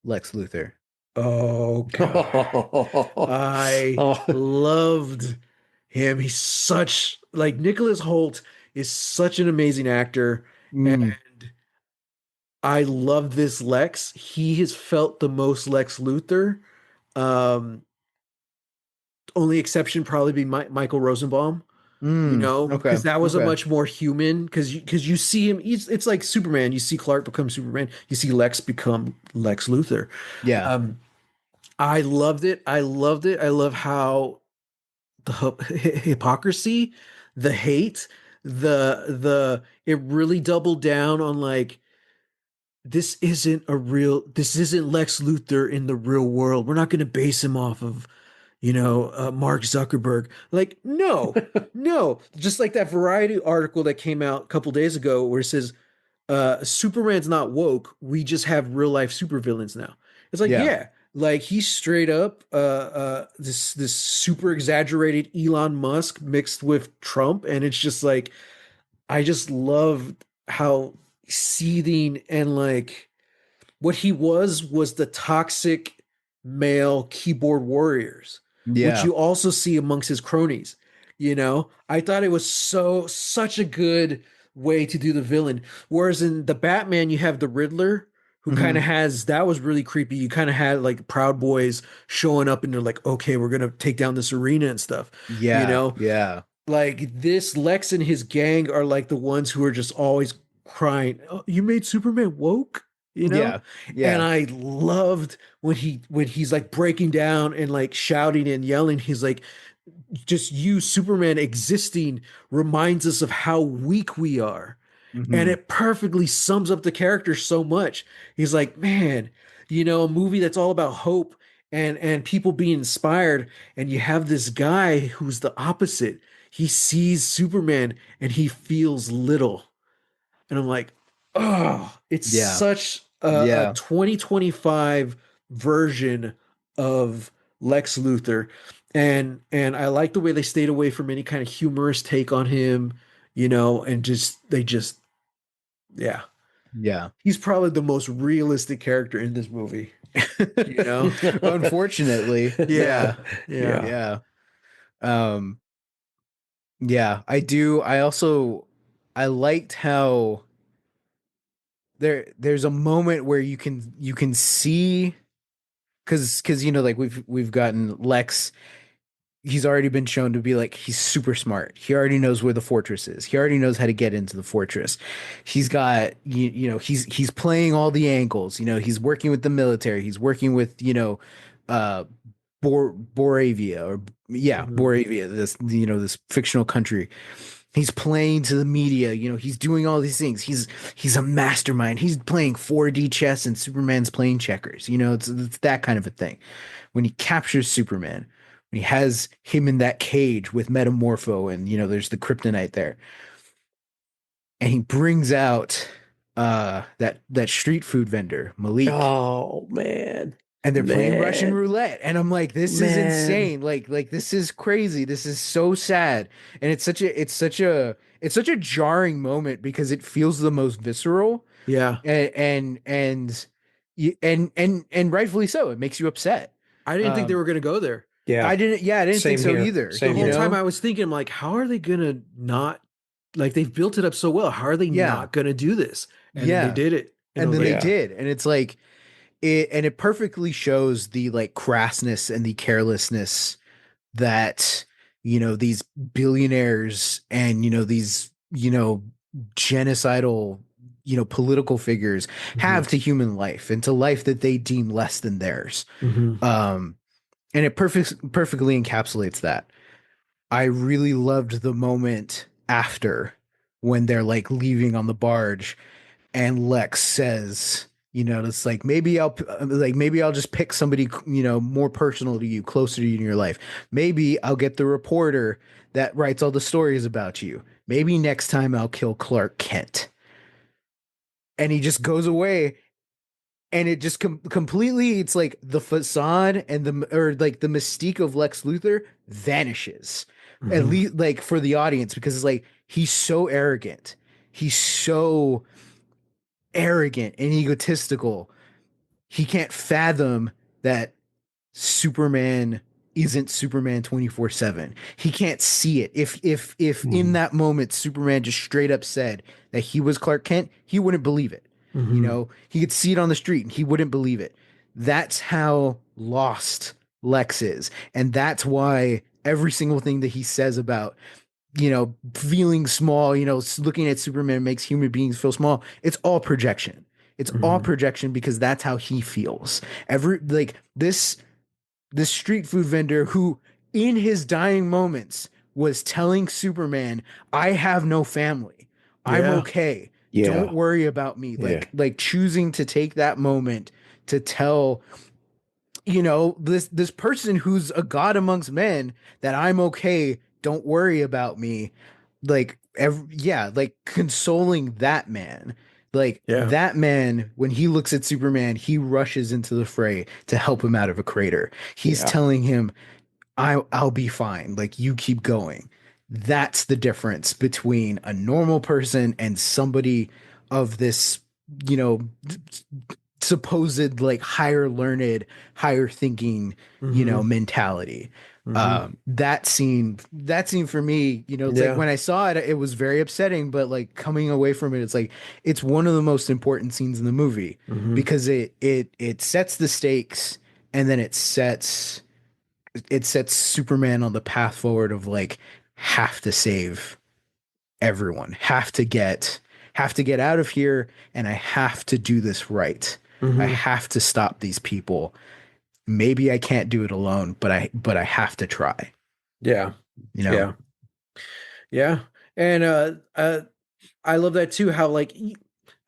Lex Luthor. Oh God, I Oh, loved him. He's such like Nicholas Holt is such an amazing actor, and Mm. I love this Lex. He has felt the most Lex Luthor. Um, Only exception probably be Michael Rosenbaum, Okay. because that was a Okay. much more human. Because you see him, it's like Superman. You see Clark become Superman. You see Lex become Lex Luthor. Yeah. Um, I loved it. I loved it. I love how the hypocrisy, the hate, the it really doubled down on like this isn't Lex Luthor in the real world. We're not going to base him off of Mark Zuckerberg. Like, no, no. Just like that Variety article that came out a couple days ago where it says, Superman's not woke. We just have real life supervillains now. It's like, Yeah. yeah, like he's straight up this super exaggerated Elon Musk mixed with Trump. And it's just like, I just love how seething and like what he was the toxic male keyboard warriors, which Yeah. you also see amongst his cronies. I thought it was such a good way to do the villain. Whereas in the Batman, you have the Riddler, who kind Mhm. of has that was really creepy. You kind of had like Proud Boys showing up, and they're like, okay, we're gonna take down this arena and stuff. You Yeah. know, Yeah. like this Lex and his gang are like the ones who are just always crying, oh, you made Superman woke. you know? Yeah. And Yeah. I loved when he's like breaking down and like shouting and yelling. He's like, just you, Superman existing reminds us of how weak we are. And Hmm. it perfectly sums up the character so much. He's like, man, a movie that's all about hope and people being inspired, and you have this guy who's the opposite. He sees Superman and he feels little. And I'm like, oh, it's Yeah. such a Yeah. 2025 version of Lex Luthor. And I like the way they stayed away from any kind of humorous take on him, and just yeah. Yeah. He's probably the most realistic character in this movie, you know? Unfortunately. Yeah. Yeah. Yeah. Yeah. Yeah. Um, yeah, I do. I liked how there's a moment where you can see because like we've gotten Lex. He's already been shown to be like he's super smart. He already knows where the fortress is. He already knows how to get into the fortress. He's got he's playing all the angles. He's working with the military. He's working with uh Boravia or yeah, Hmm. Boravia, this fictional country. He's playing to the media, he's doing all these things. He's a mastermind. He's playing 4D chess and Superman's playing checkers. It's that kind of a thing. When he captures Superman, when he has him in that cage with Metamorpho and there's the kryptonite there. And he brings out that street food vendor, Malik, Oh man. and they're playing Russian Man. roulette, and I'm like, this is Man. insane. Like this is crazy. This is so sad, and it's such a jarring moment because it feels the most visceral, Yeah. and rightfully so. It makes you upset. I didn't think they Um, were going to go there. Yeah. I didn't think Same so here. either. The Same whole You here. time know, I was thinking, I'm like, how are they going to not, like, they've built it up so well. How are they yeah, not going to do this? And then they yeah, did it. And I and was then they like, Yeah. did, and it's like it perfectly shows the like crassness and the carelessness that these billionaires and these genocidal political figures mhm, have to human life and to life that they deem less than theirs. mhm, um and it perfectly encapsulates that. I really loved the moment after when they're like leaving on the barge and Lex says, it's like maybe I'll just pick somebody, more personal to you, closer to you in your life. Maybe I'll get the reporter that writes all the stories about you. Maybe next time I'll kill Clark Kent. And he just goes away, and it just completely, it's like the facade and the mystique of Lex Luthor vanishes, at mhm, least like for the audience, because it's like he's so arrogant. He's so arrogant and egotistical. He can't fathom that Superman isn't Superman 24/7. He can't see it. If in Mhm. that moment Superman just straight up said that he was Clark Kent, he wouldn't believe it. mhm, He could see it on the street and he wouldn't believe it. That's how lost Lex is. And that's why every single thing that he says about feeling small, looking at Superman makes human beings feel small. It's all projection. It's all mhm. projection because that's how he feels. Every like this street food vendor who in his dying moments was telling Superman, "I have no family. I'm Yeah. okay. Don't Yeah. worry about me." Yeah. Like choosing to take that moment to tell this person who's a god amongst men that I'm okay, don't worry about me. Yeah, like consoling that man. Like Yeah. that man, when he looks at Superman, he rushes into the fray to help him out of a crater. He's Yeah. telling him, I'll be fine. Like you keep going. That's the difference between a normal person and somebody of this, you know, supposed like higher learned, higher thinking, Mhm, mentality. mhm. That scene for me, it's like Yeah. when I saw it, it was very upsetting, but like coming away from it, it's like it's one of the most important scenes in the movie Mhm, because it sets the stakes and then it sets Superman on the path forward of like have to save everyone, have to get have to get out of here and I have to do this right. I Hmm. have to stop these people. Maybe I can't do it alone, but I have to try, Yeah. you know. Yeah. Yeah. And I love that too, how like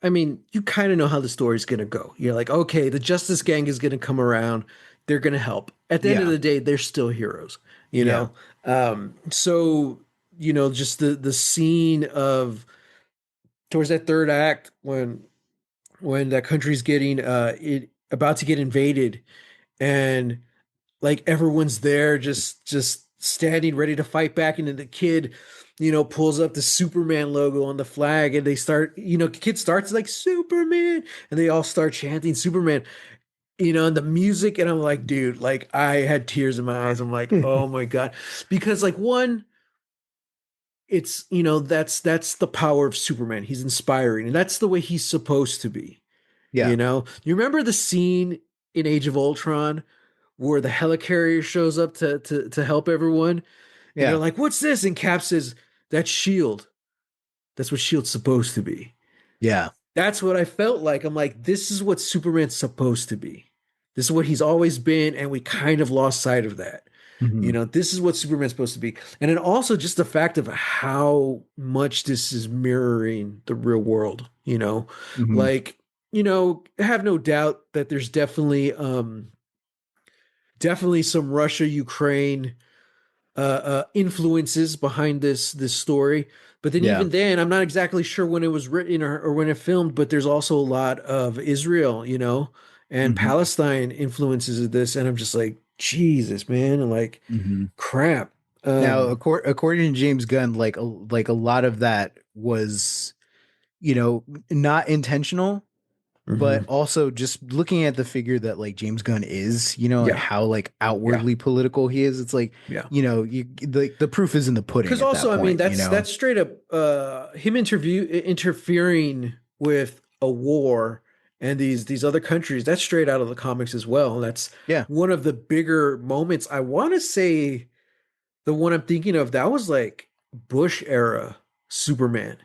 I mean, you kind of know how the story's gonna go. You're like, okay, the Justice Gang is gonna come around, they're gonna help. At the end of Yeah. the day, they're still heroes, you Yeah. know? So, just the scene of towards that third act when that country's getting it about to get invaded, and like everyone's there just standing ready to fight back, and then the kid pulls up the Superman logo on the flag, and they start, kid starts like Superman, and they all start chanting Superman, and the music, and I'm like, dude, like I had tears in my eyes. I'm like, oh my God. Because like one, it's that's the power of Superman. He's inspiring, and that's the way he's supposed to be. Yeah. You remember the scene in Age of Ultron where the helicarrier shows up to help everyone, and they're Yeah. like, "What's this?" And Cap says, "That's Shield. That's what Shield's supposed to be." Yeah. That's what I felt like. I'm like, this is what Superman's supposed to be. This is what he's always been, and we kind of lost sight of that. Hmm. This is what Superman's supposed to be. And then also just the fact of how much this is mirroring the real world, Hmm. like, have no doubt that there's definitely some Russia Ukraine influences behind this story. But then Yeah. even then, I'm not exactly sure when it was written or when it filmed. But there's also a lot of Israel, and Hmm. Palestine influences of this, and I'm just like, Jesus, man, and like, Hmm. crap. Now, Um, according to James Gunn, like a lot of that was, not intentional, but mhm. also just looking at the figure that like James Gunn is, and Yeah, how like yeah, outwardly political he is. It's like, yeah. the proof is in the pudding Because at that also, I mean, point, that's straight up him interfering with a war and these other countries. That's straight out of the comics as well. And that's Yeah. one of the bigger moments. I want to say the one I'm thinking of, that was like Bush era Superman,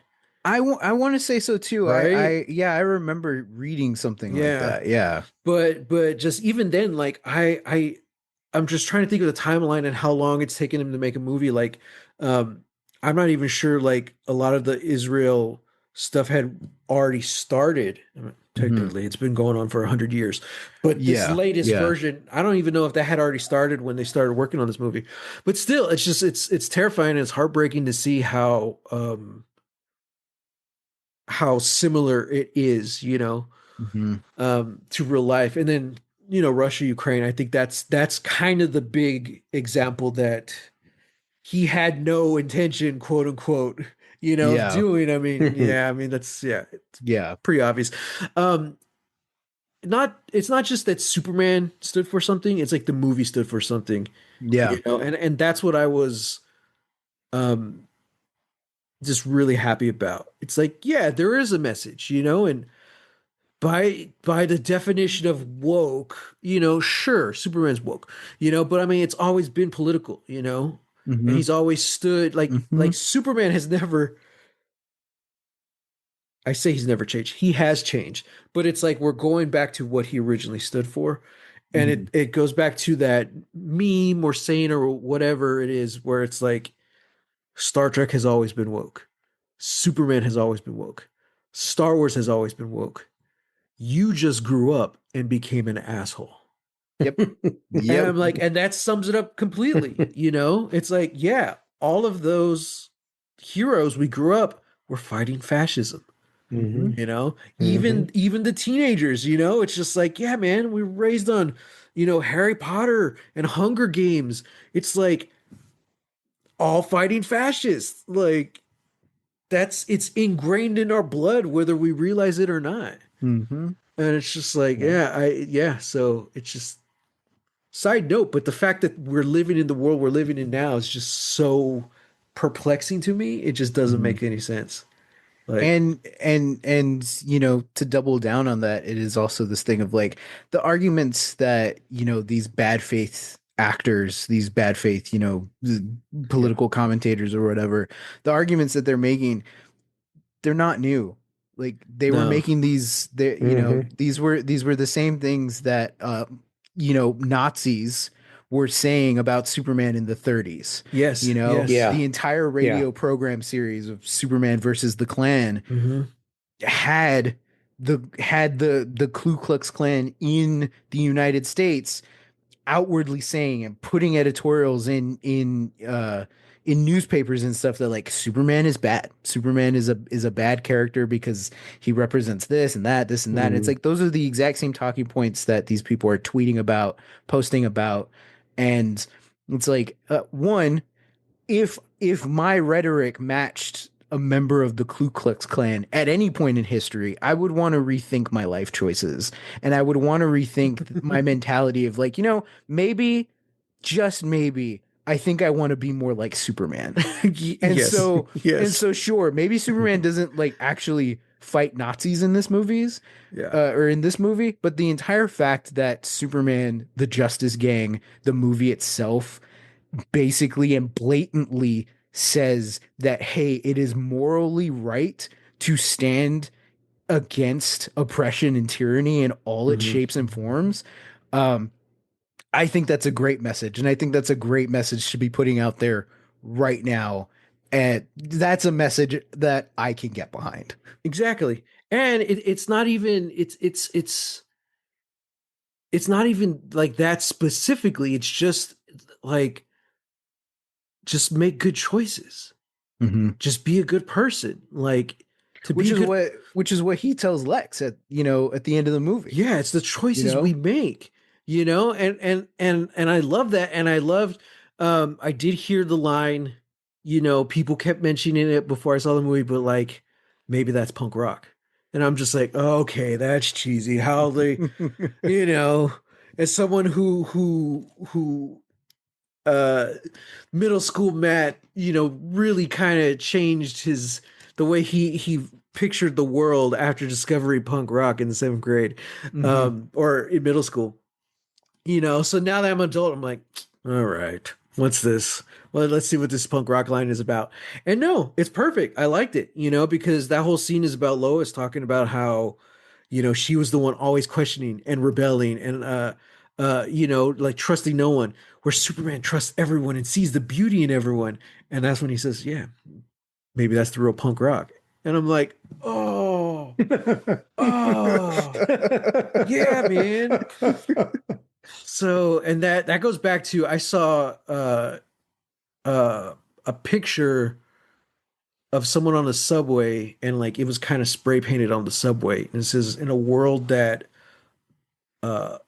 I want to say so too. right? Yeah, I remember reading something like Yeah. that. Yeah. But just even then, like I'm just trying to think of the timeline and how long it's taken him to make a movie. Like, um, I'm not even sure like a lot of the Israel stuff had already started. I mean, Hmm. technically, it's been going on for 100 years, but this Yeah. latest Yeah. version, I don't even know if that had already started when they started working on this movie. But still, it's just it's terrifying and it's heartbreaking to see how similar it is, Hmm. to real life. And then, Russia, Ukraine, I think that's kind of the big example that he had no intention, quote unquote, of Yeah. doing. I mean, yeah, I mean that's, yeah, it's Yeah. pretty obvious. Um, it's not just that Superman stood for something, it's like the movie stood for something, Yeah. and that's what I was um just really happy about. It's like, yeah, there is a message, and by the definition of woke, sure, Superman's woke, but I mean it's always been political, and Hmm. he's always stood Hmm. like Superman has never, I say he's never changed. He has changed, but it's like we're going back to what he originally stood for. And Hmm. it goes back to that meme or saying or whatever it is, where it's like Star Trek has always been woke. Superman has always been woke. Star Wars has always been woke. You just grew up and became an asshole. Yep. And Yep. I'm like, and that sums it up completely. It's like, yeah, all of those heroes we grew up were fighting fascism. Hmm. Even the teenagers, it's just like, yeah, man, we were raised on, Harry Potter and Hunger Games. It's like all fighting fascists. Like it's ingrained in our blood, whether we realize it or not. Hmm. And it's just like, Yeah. yeah. So it's just side note, but the fact that we're living in the world we're living in now is just so perplexing to me. It just doesn't Hmm. make any sense. Like, And to double down on that, it is also this thing of like the arguments that these bad faith actors, these bad faith yeah, political commentators or whatever, the arguments that they're making, they're not new. Like they were No. making these, Mhm. these were the same things that Nazis were saying about Superman in the 30s. Yes. Yes. The Yeah. entire Yeah. radio program series of Superman versus the Klan Hmm. had the Ku Klux Klan in the United States outwardly saying and putting editorials in newspapers and stuff that like Superman is bad. Superman is a bad character because he represents this and that. And it's Mhm. like those are the exact same talking points that these people are tweeting about, posting about, and it's like one, if my rhetoric matched a member of the Ku Klux Klan at any point in history, I would want to rethink my life choices, and I would want to rethink my mentality of like, maybe, just maybe, I think I want to be more like Superman. And Yes. so Yes. sure, maybe Superman doesn't like actually fight Nazis in this movies, Yeah. or in this movie, but the entire fact that Superman, the Justice Gang, the movie itself basically and blatantly says that, hey, it is morally right to stand against oppression and tyranny in all its Hmm. shapes and forms. Um, I think that's a great message. And I think that's a great message to be putting out there right now. And that's a message that I can get behind. Exactly. And it's not even it's not even like that specifically. It's just like just make good choices. Mm-hmm. Just be a good person. Like to be a good. Which is what he tells Lex at at the end of the movie. Yeah, it's the You choices we know? make, and I love that. And I loved I did hear the line, people kept mentioning it before I saw the movie, but like maybe that's punk rock. And I'm just like, oh, okay, that's cheesy. How they, you know, as someone who uh middle school Matt, really kind of changed the way he pictured the world after discovering punk rock in the seventh grade, Mhm. or in middle school. So now that I'm an adult, I'm like, all right, what's this? Well, let's see what this punk rock line is about. And no, it's perfect. I liked it, because that whole scene is about Lois talking about how, she was the one always questioning and rebelling and like trusting no one, where Superman trusts everyone and sees the beauty in everyone. And that's when he says, yeah, maybe that's the real punk rock. And I'm like, oh, yeah, man. So, and that goes back to, I saw uh a picture of someone on the subway, and like it was kind of spray painted on the subway, and it says, in a world that uh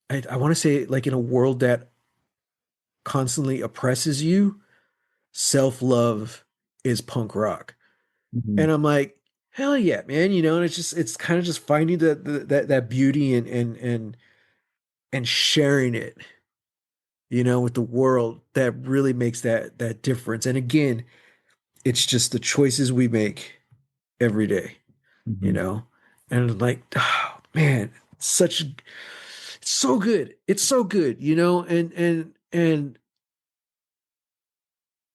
I want to say, like, in a world that constantly oppresses you, self-love is punk rock. Mhm. And I'm like, hell yeah, man, and it's kind of just finding that beauty, and sharing it, with the world, that really makes that difference. And again, it's just the choices we make every day, you Mhm. know? And like, oh, man, it's so good. It's so good, and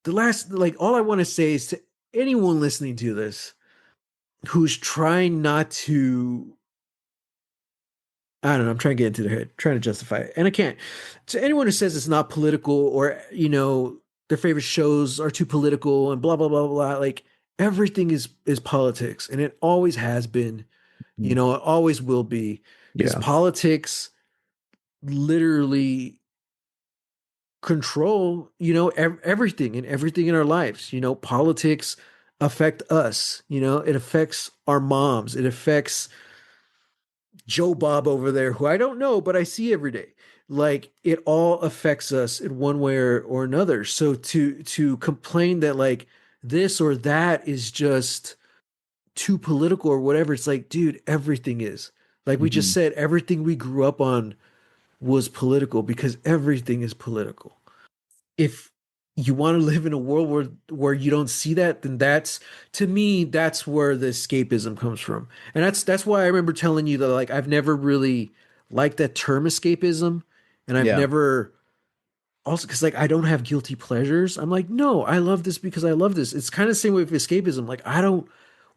the last, like, all I want to say is to anyone listening to this who's trying not to, I don't know, I'm trying to get into their head, trying to justify it, and I can't. To anyone who says it's not political, or, their favorite shows are too political and blah blah blah blah, like, everything is politics, and it always has been, Mhm. it always will be, because Yeah. politics literally control, everything, and everything in our lives. Politics affect us. It affects our moms. It affects Joe Bob over there, who I don't know, but I see every day. Like, it all affects us in one way or another. So to complain that, like, this or that is just too political or whatever, it's like, dude, everything is. Like we just Mhm. said, everything we grew up on was political, because everything is political. If you want to live in a world where you don't see that, then that's, to me, that's where the escapism comes from. And that's why I remember telling you that, like, I've never really liked that term escapism, and I've Yeah. never, also because, like, I don't have guilty pleasures. I'm like, no, I love this because I love this. It's kind of the same way with escapism. Like, I don't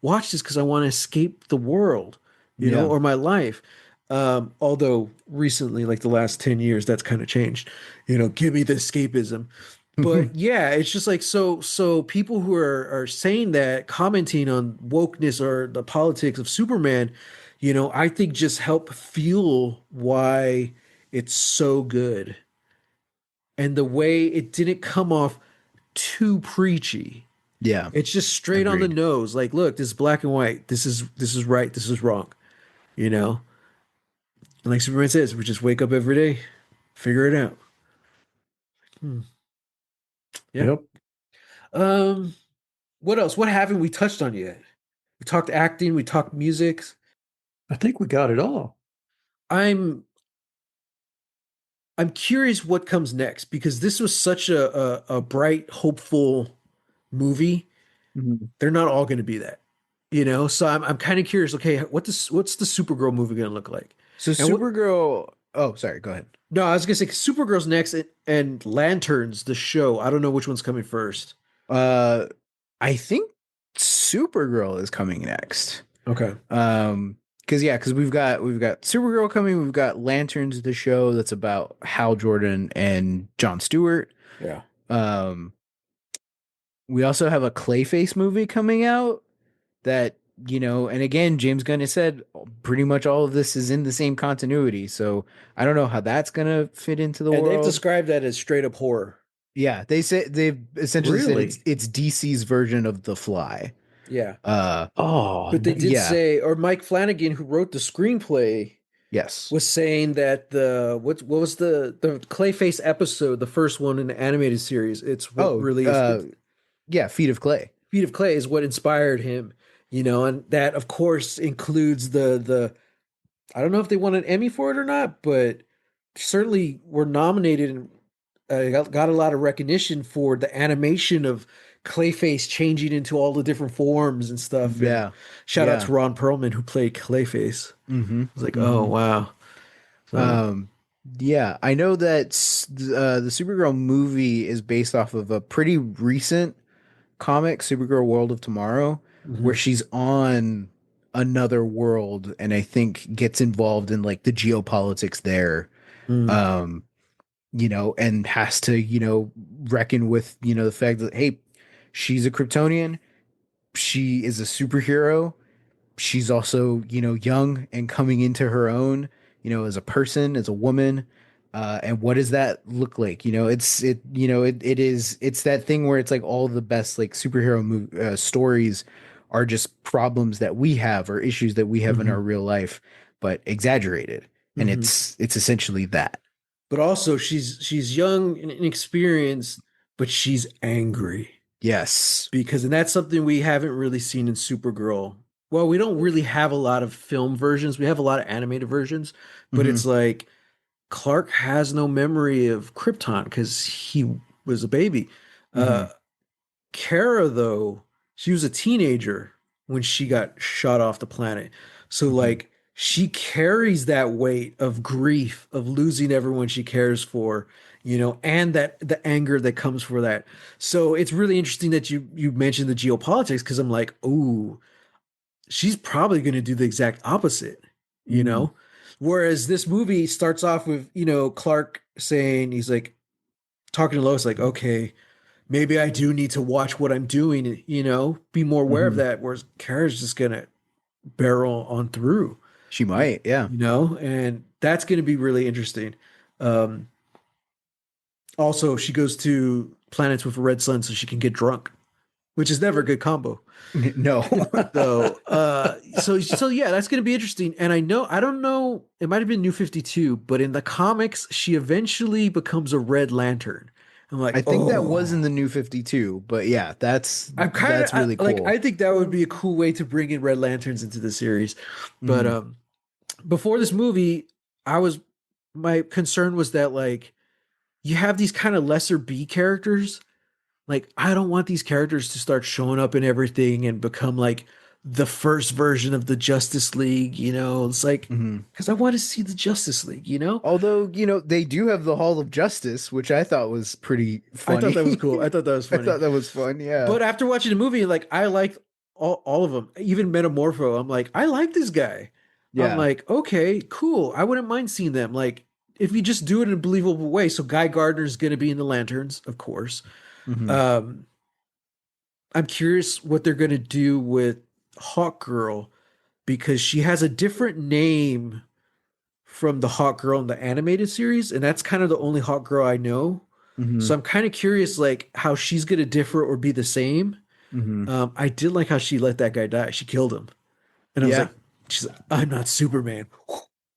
watch this because I want to escape the world, Yeah. or my life. Although recently, like the last 10 years, that's kind of changed. Give me the escapism. But yeah, it's just like so people who are saying that, commenting on wokeness or the politics of Superman, I think just help fuel why it's so good. And the way it didn't come off too preachy. Yeah. It's just straight on the Agreed. nose. Like, look, this is black and white. This is right. This is wrong. You know? And like Superman says, we just wake up every day, figure it out. Hmm. Yeah. Yep. Um, what else? What haven't we touched on yet? We talked acting, we talked music. I think we got it all. I'm I'm curious what comes next because this was such a bright, hopeful movie. Mhm. They're not all going to be that, So I'm kind of curious. Okay, what's the Supergirl movie going to look like? So And what? Supergirl. Oh, sorry. Go ahead. No, I was going to say Supergirl's next, and Lanterns, the show. I don't know which one's coming first. Uh, I think Supergirl is coming next. Okay. Because we've got Supergirl coming. We've got Lanterns, the show that's about Hal Jordan and Jon Stewart. Yeah. Um, we also have a Clayface movie coming out that, and again, James Gunn has said pretty much all of this is in the same continuity. So I don't know how that's gonna fit into the And they've world. described that as straight up horror. Yeah, they've essentially said Really? it's DC's version of The Fly. Yeah. Oh, But they did yeah. say, or Mike Flanagan, who wrote the screenplay, Yes. was saying that what was the Clayface episode, the first one in the animated series. It's what really is. Yeah, Feet of Clay. Feet of Clay is what inspired him, and that of course includes the I don't know if they won an Emmy for it or not, but certainly were nominated and got a lot of recognition for the animation of Clayface changing into all the different forms and stuff. And Yeah. shout out Yeah. to Ron Perlman who played Clayface. Mm-hmm. I was like, oh wow. So, Yeah, I know that the Supergirl movie is based off of a pretty recent comic, Supergirl World of Tomorrow, where mhm. she's on another world and I think gets involved in like the geopolitics there. Mm, Um, and has to, reckon with, the fact that, hey, she's a Kryptonian, she is a superhero, she's also, young and coming into her own, as a person, as a woman. And what does that look like? It's that thing where it's like all the best like stories are just problems that we have or issues that we have in mhm, our real life, but exaggerated. And mhm. it's essentially that. But also she's young and inexperienced, but she's angry. Yes. And that's something we haven't really seen in Supergirl. Well, we don't really have a lot of film versions. We have a lot of animated versions, but Mhm. it's like Clark has no memory of Krypton because he was a baby. Mhm. Kara, though, she was a teenager when she got shot off the planet. So, Mhm. like, she carries that weight of grief of losing everyone she cares for, and that the anger that comes for that. So it's really interesting that you mentioned the geopolitics because I'm like, oh, she's probably going to do the exact opposite, you Mhm. know? Whereas this movie starts off with, Clark saying, he's like talking to Lois, like, okay, maybe I do need to watch what I'm doing, be more aware of Mhm. that. Whereas Kara's just going to barrel on through, She might, yeah. and that's going to be really interesting. Um, Also, she goes to planets with a red sun so she can get drunk, which is never a good combo. No. So, so yeah, that's going to be interesting. And I don't know, it might have been New 52, but in the comics, she eventually becomes a Red Lantern. I'm like, I think that was in the New 52, but yeah, that's really like, cool. I think that would be a cool way to bring in Red Lanterns into the series. But Mhm. before this movie, my concern was that like you have these kind of lesser B characters. Like, I don't want these characters to start showing up in everything and become like the first version of the Justice League, It's like, Mhm. because I want to see the Justice League. Although, they do have the Hall of Justice, which I thought was pretty I thought funny. that was cool. I thought that was I funny. thought that was fun, yeah. But after watching the movie, like, I like all of them, even Metamorpho. I'm like, I like this guy. I'm Yeah. like, okay, cool. I wouldn't mind seeing them. Like, if you just do it in a believable way. So Guy Gardner's going to be in the Lanterns, of course. Hmm. Um, I'm curious what they're going to do with Hawk Girl because she has a different name from the Hawk Girl in the animated series, and that's kind of the only Hawk Girl I know. Hmm. So I'm kind of curious, like how she's going to differ or be the same. Hmm. I did like how she let that guy die. She killed him, and I was Yeah. like, she's like, I'm not Superman.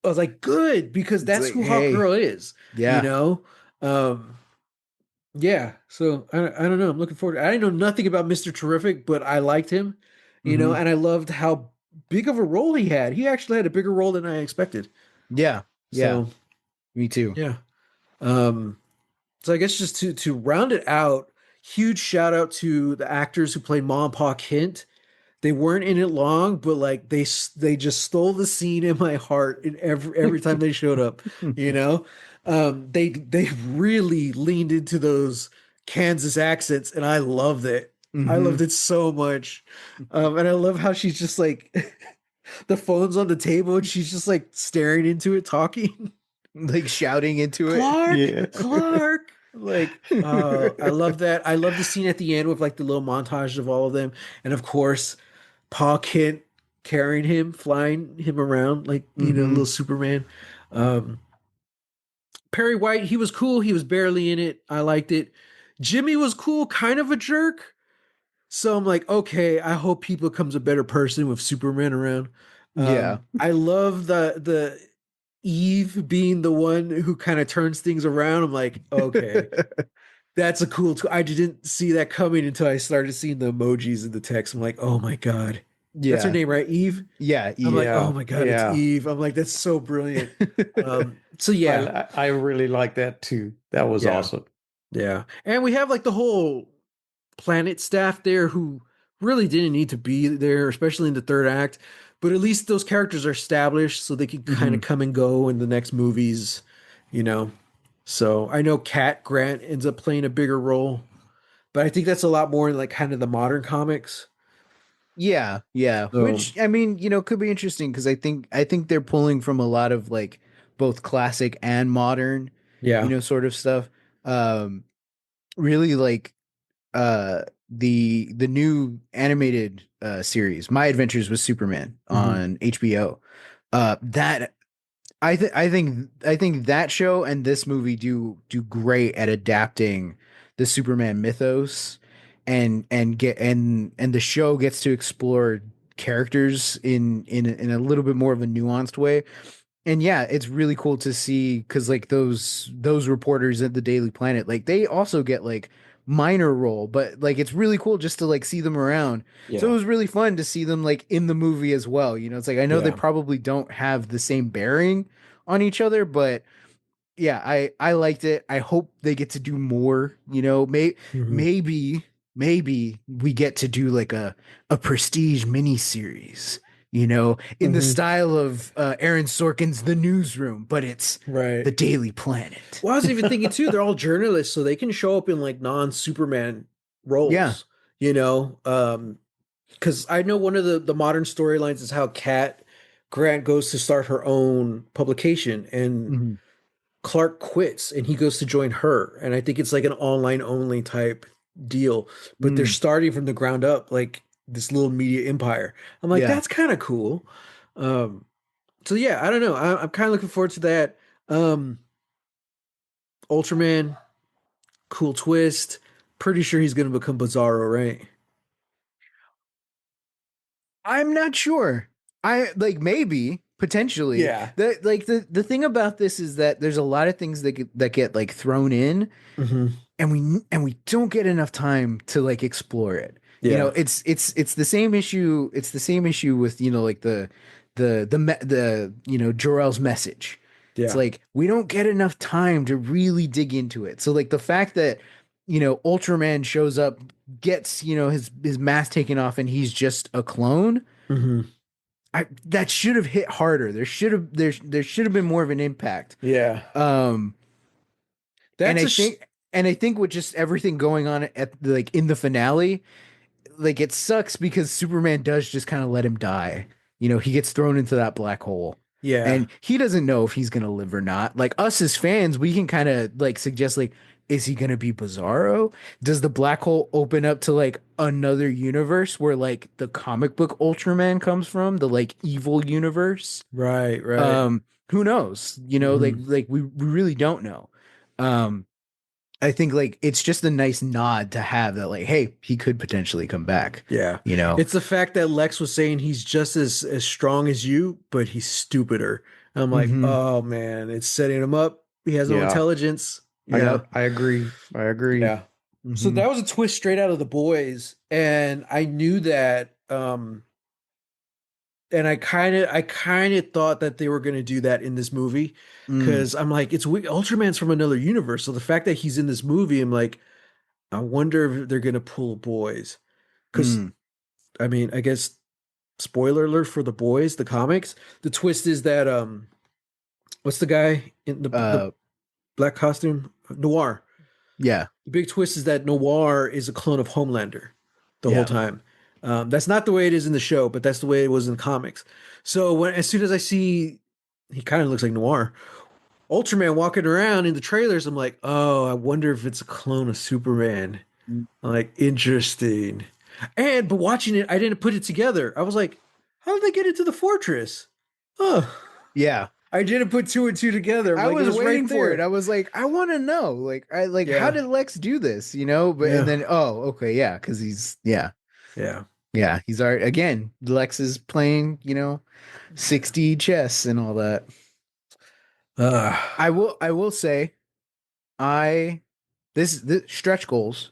I was like, good, because It's that's like, who Hawk hey, Girl is, you yeah. know. Um, yeah, so I don't know. I'm looking forward. I didn't know nothing about Mr. Terrific, but I liked him, Hmm. and I loved how big of a role he had. He actually had a bigger role than I expected. Yeah. Yeah. So Me too. yeah. Um, so I guess just to round it out, huge shout out to the actors who played Ma and Pa Kent. They weren't in it long, but like they just stole the scene in my heart in every time they showed up. You know, they really leaned into those Kansas accents, and I loved it. I Hmm. loved it so much, and I love how she's just like the phone's on the table, and she's just like staring into it, talking. Like shouting into it. Clark, Yeah. Clark. Like, I love that. I love the scene at the end with like the little montage of all of them, and of course, Paul Kent carrying him, flying him around like Hmm. little Superman. Um, Perry White, he was cool. He was barely in it. I liked it. Jimmy was cool, kind of a jerk. So I'm like, okay, I hope he becomes a better person with Superman around. Yeah. I love the Eve being the one who kind of turns things around. I'm like, okay, that's a cool tool. I didn't see that coming until I started seeing the emojis in the text. I'm like, oh my God. That's her Yeah. name, right? Eve? Yeah. I'm like, Eve. oh Yeah. my God, it's Yeah. Eve. I'm like, that's so brilliant. So yeah, I really like that too. That was yeah, awesome. yeah. And we have like the whole planet staff there who really didn't need to be there, especially in the third act. But at least those characters are established so they can kind of Hmm. come and go in the next movies, you know. So I know Cat Grant ends up playing a bigger role, but I think that's a lot more in like kind of the modern comics. Yeah. Yeah. So Which I mean, could be interesting because I think they're pulling from a lot of like both classic and modern, yeah. sort of stuff. Um, really like the new animated series, My Adventures with Superman Hmm. on HBO. That I think that show and this movie do great at adapting the Superman mythos and the show gets to explore characters in a little bit more of a nuanced way. And yeah, it's really cool to see because like those reporters at the Daily Planet, like they also get like minor role, but like it's really cool just to like see them around. So it Yeah. was really fun to see them like in the movie as well. It's like I know they Yeah. probably don't have the same bearing on each other, but yeah, I liked it. I hope they get to do more. Hmm. Maybe maybe we get to do like a prestige mini series. In the Hmm. style of Aaron Sorkin's The Newsroom, but it's Right. the Daily Planet. Well, I was even thinking too, they're all journalists, so they can show up in like non-Superman Yeah. roles, you know? Because I know one of the modern storylines is how Cat Grant goes to start her own publication and Hmm. Clark quits and he goes to join her. And I think it's like an online only type deal, but they're Mm, starting from the ground up, like this little media empire. I'm like, yeah. that's kind of cool. Um, so yeah, I don't know. I'm kind of looking forward to that. Um, Ultraman, cool twist. Pretty sure he's going to become Bizarro, right? I'm not sure. I like maybe potentially. Yeah. The thing about this is that there's a lot of things that get like thrown in Hmm. and we don't get enough time to like explore it. Yeah. It's the same issue. It's the same issue with like the Jor-El's message. It's Yeah. like we don't get enough time to really dig into it. So like the fact that Ultraman shows up, gets his mask taken off, and he's just a clone. Hmm. That should have hit harder. There should have been more of an impact. Yeah. Um, and That's I a think and I think with just everything going on at like in the finale, like it sucks because Superman does just kind of let him die. You know, he gets thrown into that black hole. Yeah. And he doesn't know if he's gonna live or not. Like us as fans, we can kind of like suggest like, is he gonna be Bizarro? Does the black hole open up to like another universe where like the comic book Ultraman comes from, the like evil universe? Right, right. Who knows? You know, Mhm. like we really don't know. Um, I think like it's just a nice nod to have that, like, hey, he could potentially come back. Yeah. You know? It's the fact that Lex was saying he's just as strong as you, but he's stupider. And I'm like, Mhm. oh man, it's setting him up. He has no Yeah, intelligence. I Yeah. I agree. I agree. Yeah. So Mhm. that was a twist straight out of The Boys, and I knew that and I kind of thought that they were going to do that in this movie Mm. cuz I'm like Ultraman's from another universe. So the fact that he's in this movie, I'm like I wonder if they're going to pull Boys cuz Mm. I mean, I guess spoiler alert for The Boys, the comics, the twist is that what's the guy in the Uh, black costume? Noir. yeah. The big twist is that Noir is a clone of Homelander the whole Yeah. time. That's not the way it is in the show, but that's the way it was in the comics. So as soon as I see, he kind of looks like Noir, Ultraman walking around in the trailers, I'm like, oh, I wonder if it's a clone of Superman. I'm like, interesting. But watching it, I didn't put it together. I was like, how did they get into the fortress? Oh, Yeah. I didn't put two and two together. I'm I like, it was was waiting right for it. there. I was like, I want to know. Like, I like, how Yeah, did Lex do this? You know, but and yeah, then, oh, okay, yeah, because yeah. he's already again. Lex is playing, 60 chess and all that. Uh, I will say, I this stretch goals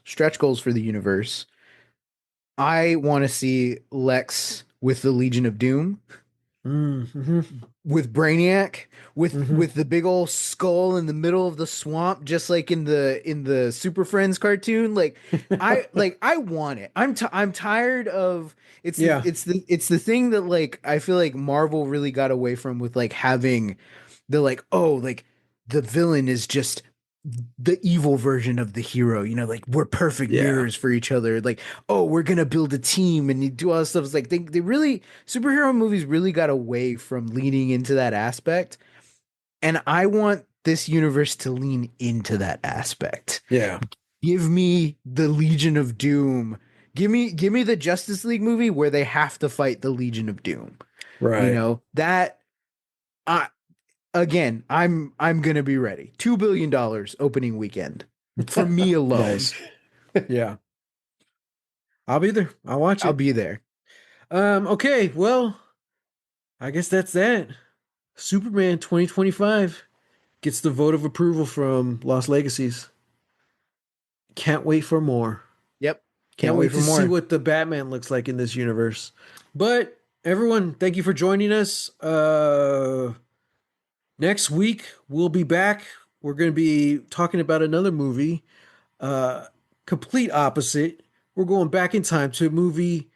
for the universe. I want to see Lex with the Legion of Doom, mm-hmm, with Brainiac, with mm-hmm. with the big old skull in the middle of the swamp, just like in the Super Friends cartoon. I want it. I'm tired of Yeah, it's the thing that like I feel like Marvel really got away from with like having the like, oh, like the villain is just the evil version of the hero, like we're perfect yeah, mirrors for each other. Like, oh, we're gonna build a team and you do all this stuff. It's like they really superhero movies really got away from leaning into that aspect. And I want this universe to lean into that aspect. yeah. Give me the Legion of Doom. Give me the Justice League movie where they have to fight the Legion of Doom. Right. That I again, I'm gonna be ready. $2 billion opening weekend for me alone. Nice. Yeah, I'll be there. I'll watch I'll it. be there. Okay. Well, I guess that's that. Superman 2025 gets the vote of approval from Lost Legacies. Can't wait for more. Yep. Can't Can't wait wait for to see more. what the Batman looks like in this universe. But everyone, thank you for joining us. Next week we'll be back. We're going to be talking about another movie. Uh, Complete opposite. We're going back in time to a movie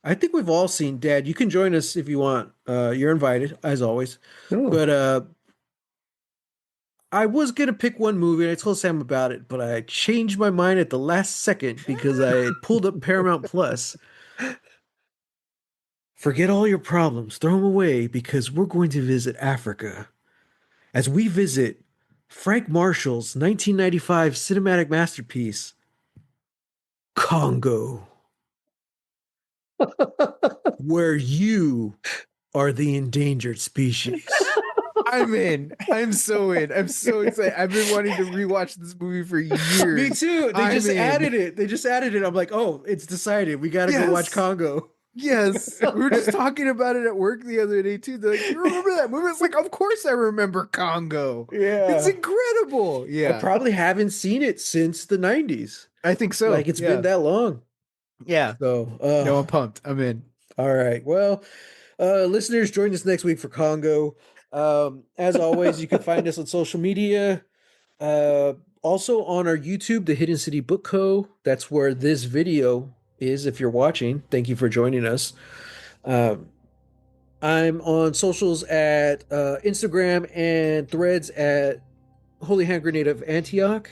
I think we've all seen. Dad, you can join us if you want. You're invited, as always. Oh, But I was gonna pick one movie, and I told Sam about it, but I changed my mind at the last second because I had pulled up Paramount Plus. Forget all your problems, throw them away, because we're going to visit Africa as we visit Frank Marshall's 1995 cinematic masterpiece, Congo, where you are the endangered species. I'm in. I'm so in. I'm so excited. I've been wanting to rewatch this movie for Me years. too. They I'm just in. added it. They just added it. I'm like, oh, it's decided. We got to go watch Yes. Congo. Yes. We were just talking about it at work the other day too. They're like, you remember that movie? It's like, of course I remember Congo. It's Yeah. incredible. I Yeah. probably haven't seen it since the 90s. I think so. Like it's been Yeah. that long. Yeah. So, No, I'm pumped. I'm in. all right. Well, listeners, join us next week for Congo. As always, you can find us on social media. Uh, Also on our YouTube, the Hidden City Book Co. That's where this video is if you're watching. Thank you for joining us. Um, I'm on socials at Instagram and Threads at Holy Hand Grenade of Antioch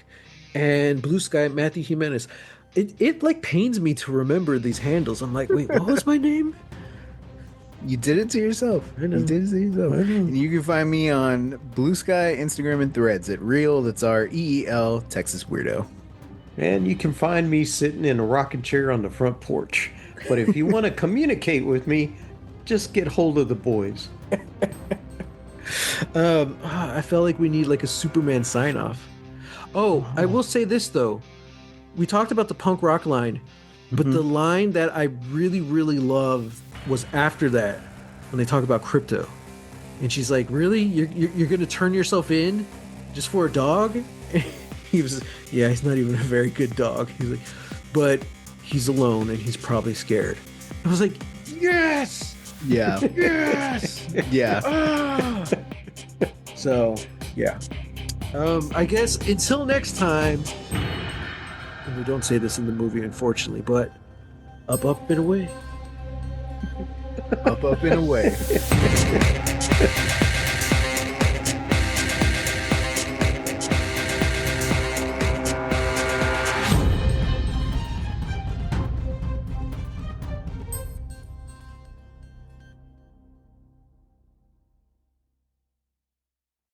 and BluSky Matthew Jimenez. it like pains me to remember these handles. I'm like, wait, what was my name? You did it to yourself. I know. You did it to yourself. I know. And you can find me on BluSky, Instagram, and Threads at Real. That's REEL Texas Weirdo. And you can find me sitting in a rocking chair on the front porch. But if you want to communicate with me, just get hold of the boys. I felt like we need like a Superman sign off. Oh, I will say this though. We talked about the punk rock line, but the line that I really, really loved was after that when they talk about crypto. And she's like, really? You're going to turn yourself in just for a dog? He was, yeah, he's not even a very good dog. He's like, but he's alone and he's probably scared. I was like, yes! Yeah. Yes! Yeah. So, yeah. I guess until next time, and we don't say this in the movie, unfortunately, but up, up, and away. Up, and away.